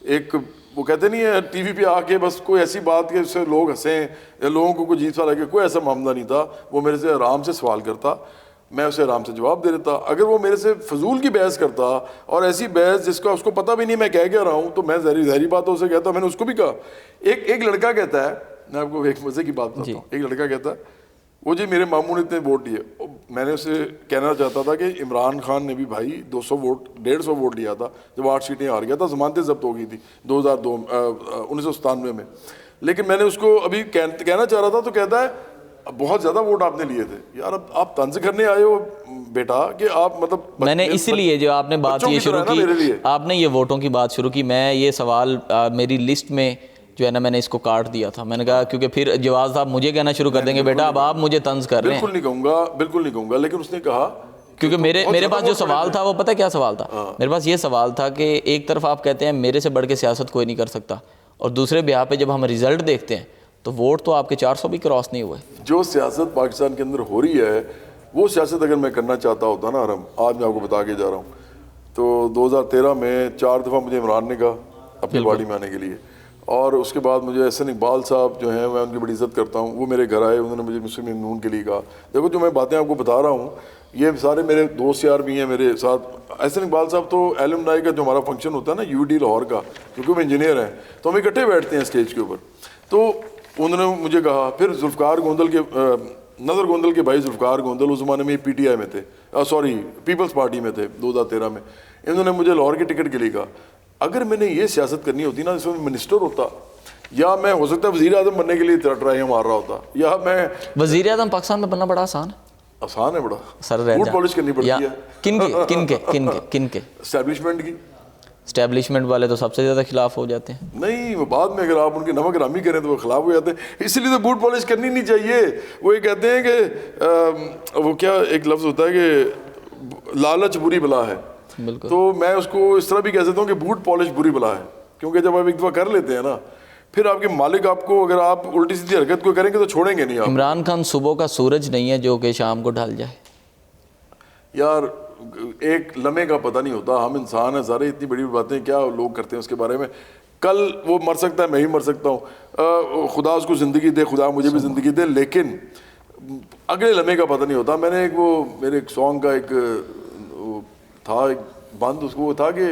ایک, وہ کہتے نہیں ہے ٹی وی پہ آ کے بس کوئی ایسی بات کہ اس سے لوگ ہنسیں یا لوگوں کو کوئی جیت سا لگے, کوئی ایسا معاملہ نہیں تھا. وہ میرے سے آرام سے سوال کرتا, میں اسے آرام سے جواب دے دیتا. اگر وہ میرے سے فضول کی بحث کرتا اور ایسی بحث جس کا اس کو پتہ بھی نہیں میں کہہ کے رہا ہوں, تو میں ظاہری بات اسے کہتا. میں نے اس کو بھی کہا, ایک لڑکا کہتا ہے, میں آپ کو ایک مزے کی بات بتاتا ہوں. ایک لڑکا کہتا ہے وہ جی میرے ماموں نے اتنے ووٹ لیے. میں نے اسے کہنا چاہتا تھا کہ عمران خان نے بھی بھائی 200 ووٹ 150 ووٹ لیا تھا جب 8 سیٹیں ہار گیا تھا, ضمانتیں ضبط ہو گئی تھی 1997 میں. لیکن میں نے اس کو ابھی کہنا چاہ رہا تھا تو کہتا ہے بہت زیادہ ووٹ آپ نے لیے تھے. یار اب آپ طنز کرنے آئے ہو بیٹا کہ آپ مطلب, میں نے اسی لیے جو آپ نے بات یہ شروع کی, آپ نے یہ ووٹوں کی بات شروع کی, میں یہ سوال میری لسٹ میں جو ہے نا میں نے اس کو کاٹ دیا تھا. میں نے کہا کیونکہ پھر جواز صاحب مجھے کہنا شروع کر دیں گے بیٹا اب آپ مجھے طنز کر رہے ہیں. بالکل نہیں کہوں گا. لیکن اس نے کہا کیونکہ میرے پاس جو سوال تھا وہ پتہ کیا سوال تھا, میرے پاس یہ سوال تھا کہ ایک طرف آپ کہتے ہیں میرے سے بڑھ کے سیاست کوئی نہیں کر سکتا, اور دوسرے بیہا پہ جب ہم رزلٹ دیکھتے ہیں تو ووٹ تو آپ کے 400 بھی کراس نہیں ہوئے. جو سیاست پاکستان کے اندر ہو رہی ہے وہ سیاست اگر میں کرنا چاہتا ہوتا نا حرم, آج میں آپ کو بتا کے جا رہا ہوں, تو 2013 میں 4 دفعہ مجھے عمران نے کہا اپنی پارٹی میں آنے کے لیے. اور اس کے بعد مجھے احسن اقبال صاحب جو ہیں میں ان کی بڑی عزت کرتا ہوں, وہ میرے گھر آئے, انہوں نے مجھے مسلم نون کے لیے کہا. دیکھو جو میں باتیں آپ کو بتا رہا ہوں یہ سارے میرے دوست یار بھی ہیں میرے ساتھ. احسن اقبال صاحب تو ایلمنائی کا جو ہمارا فنکشن ہوتا ہے نا UD لاہور کا, کیونکہ وہ انجینئر ہیں, تو ہم اکٹھے بیٹھتے ہیں اسٹیج کے اوپر. تو انہوں نے مجھے کہا, پھر ذوالفقار گوندل کے نظر گوندل کے بھائی ذوالفقار گوندل اس زمانے میں PTI میں تھے, سوری پیپلز پارٹی میں تھے 2013 میں, انہوں نے مجھے لاہور کی ٹکٹ کے لیے کہا. اگر میں نے یہ سیاست کرنی ہوتی نا اس میں منسٹر ہوتا, یا میں ہو سکتا ہے وزیر اعظم بننے کے لیے ٹرائی مار رہا ہوتا, یا میں وزیر اعظم پاکستان میں بننا بڑا آسان ہے بڑا سر بوٹ پالش کرنی پڑتی ہے. کن کے اسٹیبلشمنٹ کی. اسٹیبلشمنٹ والے تو سب سے زیادہ خلاف ہو جاتے ہیں. نہیں, وہ بعد میں اگر آپ ان کی نمک رامی کریں تو وہ خلاف ہو جاتے ہیں, اس لیے تو بوٹ پالش کرنی نہیں چاہیے. وہ یہ کہتے ہیں کہ وہ کیا ایک لفظ ہوتا ہے کہ لالچ بری بلا ہے. بالکل. تو میں اس کو اس طرح بھی کہہ سکتا ہوں کہ بوٹ پالش بری بلا ہے, کیونکہ جب آپ ایک دفعہ کر لیتے ہیں نا پھر آپ کے مالک آپ کو, اگر آپ الٹی سیدھی حرکت کو کریں گے تو چھوڑیں گے نہیں. آپ عمران خان صبح کا سورج نہیں ہے جو کہ شام کو ڈھل جائے. یار ایک لمحے کا پتہ نہیں ہوتا, ہم انسان ہیں سارے, اتنی بڑی باتیں کیا لوگ کرتے ہیں اس کے بارے میں. کل وہ مر سکتا ہے, میں ہی مر سکتا ہوں, خدا اس کو زندگی دے, خدا مجھے بھی زندگی دے, لیکن اگلے لمحے کا پتہ نہیں ہوتا. میں نے ایک وہ میرے ایک سانگ کا ایک تھا ایک بند, اس کو وہ تھا کہ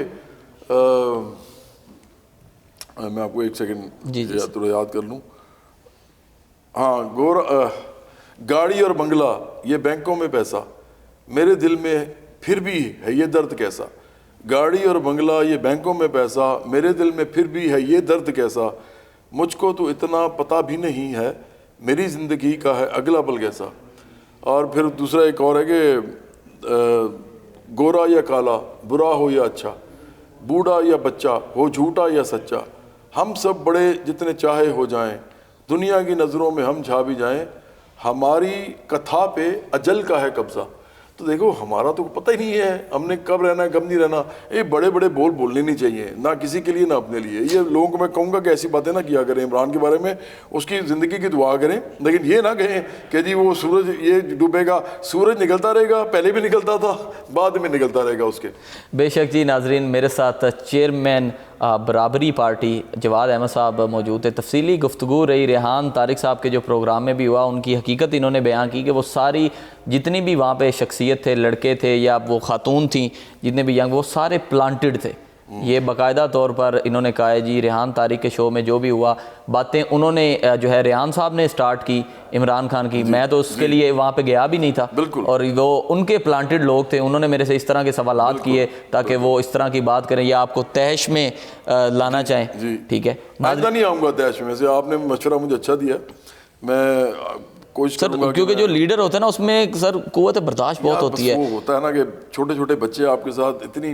میں آپ کو ایک سیکنڈ تھوڑا یاد کر لوں. ہاں, گاڑی اور بنگلہ یہ بینکوں میں پیسہ, میرے دل میں پھر بھی ہے یہ درد کیسا. گاڑی اور بنگلہ یہ بینکوں میں پیسہ, میرے دل میں پھر بھی ہے یہ درد کیسا. مجھ کو تو اتنا پتہ بھی نہیں ہے میری زندگی کا ہے اگلا پل کیسا. اور پھر دوسرا ایک اور ہے کہ گورا یا کالا, برا ہو یا اچھا, بوڑھا یا بچہ, ہو جھوٹا یا سچا, ہم سب بڑے جتنے چاہے ہو جائیں, دنیا کی نظروں میں ہم چھا بھی جائیں, ہماری کتھا پہ اجل کا ہے قبضہ. تو دیکھو ہمارا تو پتہ ہی نہیں ہے ہم نے کب رہنا ہے کب نہیں رہنا. یہ بڑے بڑے بول بولنے نہیں چاہیے, نہ کسی کے لیے نہ اپنے لیے. یہ لوگوں کو میں کہوں گا کہ ایسی باتیں نہ کیا کریں عمران کے بارے میں, اس کی زندگی کی دعا کریں, لیکن یہ نہ کہیں کہ جی وہ سورج یہ ڈوبے گا, سورج نکلتا رہے گا, پہلے بھی نکلتا تھا, بعد میں نکلتا رہے گا اس کے. بے شک جی. ناظرین میرے ساتھ چیئرمین برابری پارٹی جواد احمد صاحب موجود ہے. تفصیلی گفتگو رہی, ریحان طارق صاحب کے جو پروگرام میں بھی ہوا, ان کی حقیقت انہوں نے بیان کی کہ وہ ساری جتنی بھی وہاں پہ شخصیت تھے, لڑکے تھے یا وہ خاتون تھیں جتنے بھی ینگ, وہ سارے پلانٹڈ تھے. یہ باقاعدہ طور پر انہوں نے کہا ہے جی ریحان طارق کے شو میں جو بھی ہوا باتیں انہوں نے جو ہے ریحان صاحب نے سٹارٹ کی عمران خان کی. میں تو اس کے لیے وہاں پہ گیا بھی نہیں تھا, اور وہ ان کے پلانٹڈ لوگ تھے, انہوں نے میرے سے اس طرح کے سوالات کیے تاکہ وہ اس طرح کی بات کریں یا آپ کو تحش میں لانا چاہیں. ٹھیک ہے, آئندہ نہیں آؤں گا تحش میں سے. آپ نے مشورہ مجھے اچھا دیا, میں کوشش کروں گا. کیونکہ جو لیڈر ہوتا ہے نا اس میں سر قوت برداشت بہت ہوتی ہے. وہ ہوتا ہے نا کہ چھوٹے چھوٹے بچے آپ کے ساتھ اتنی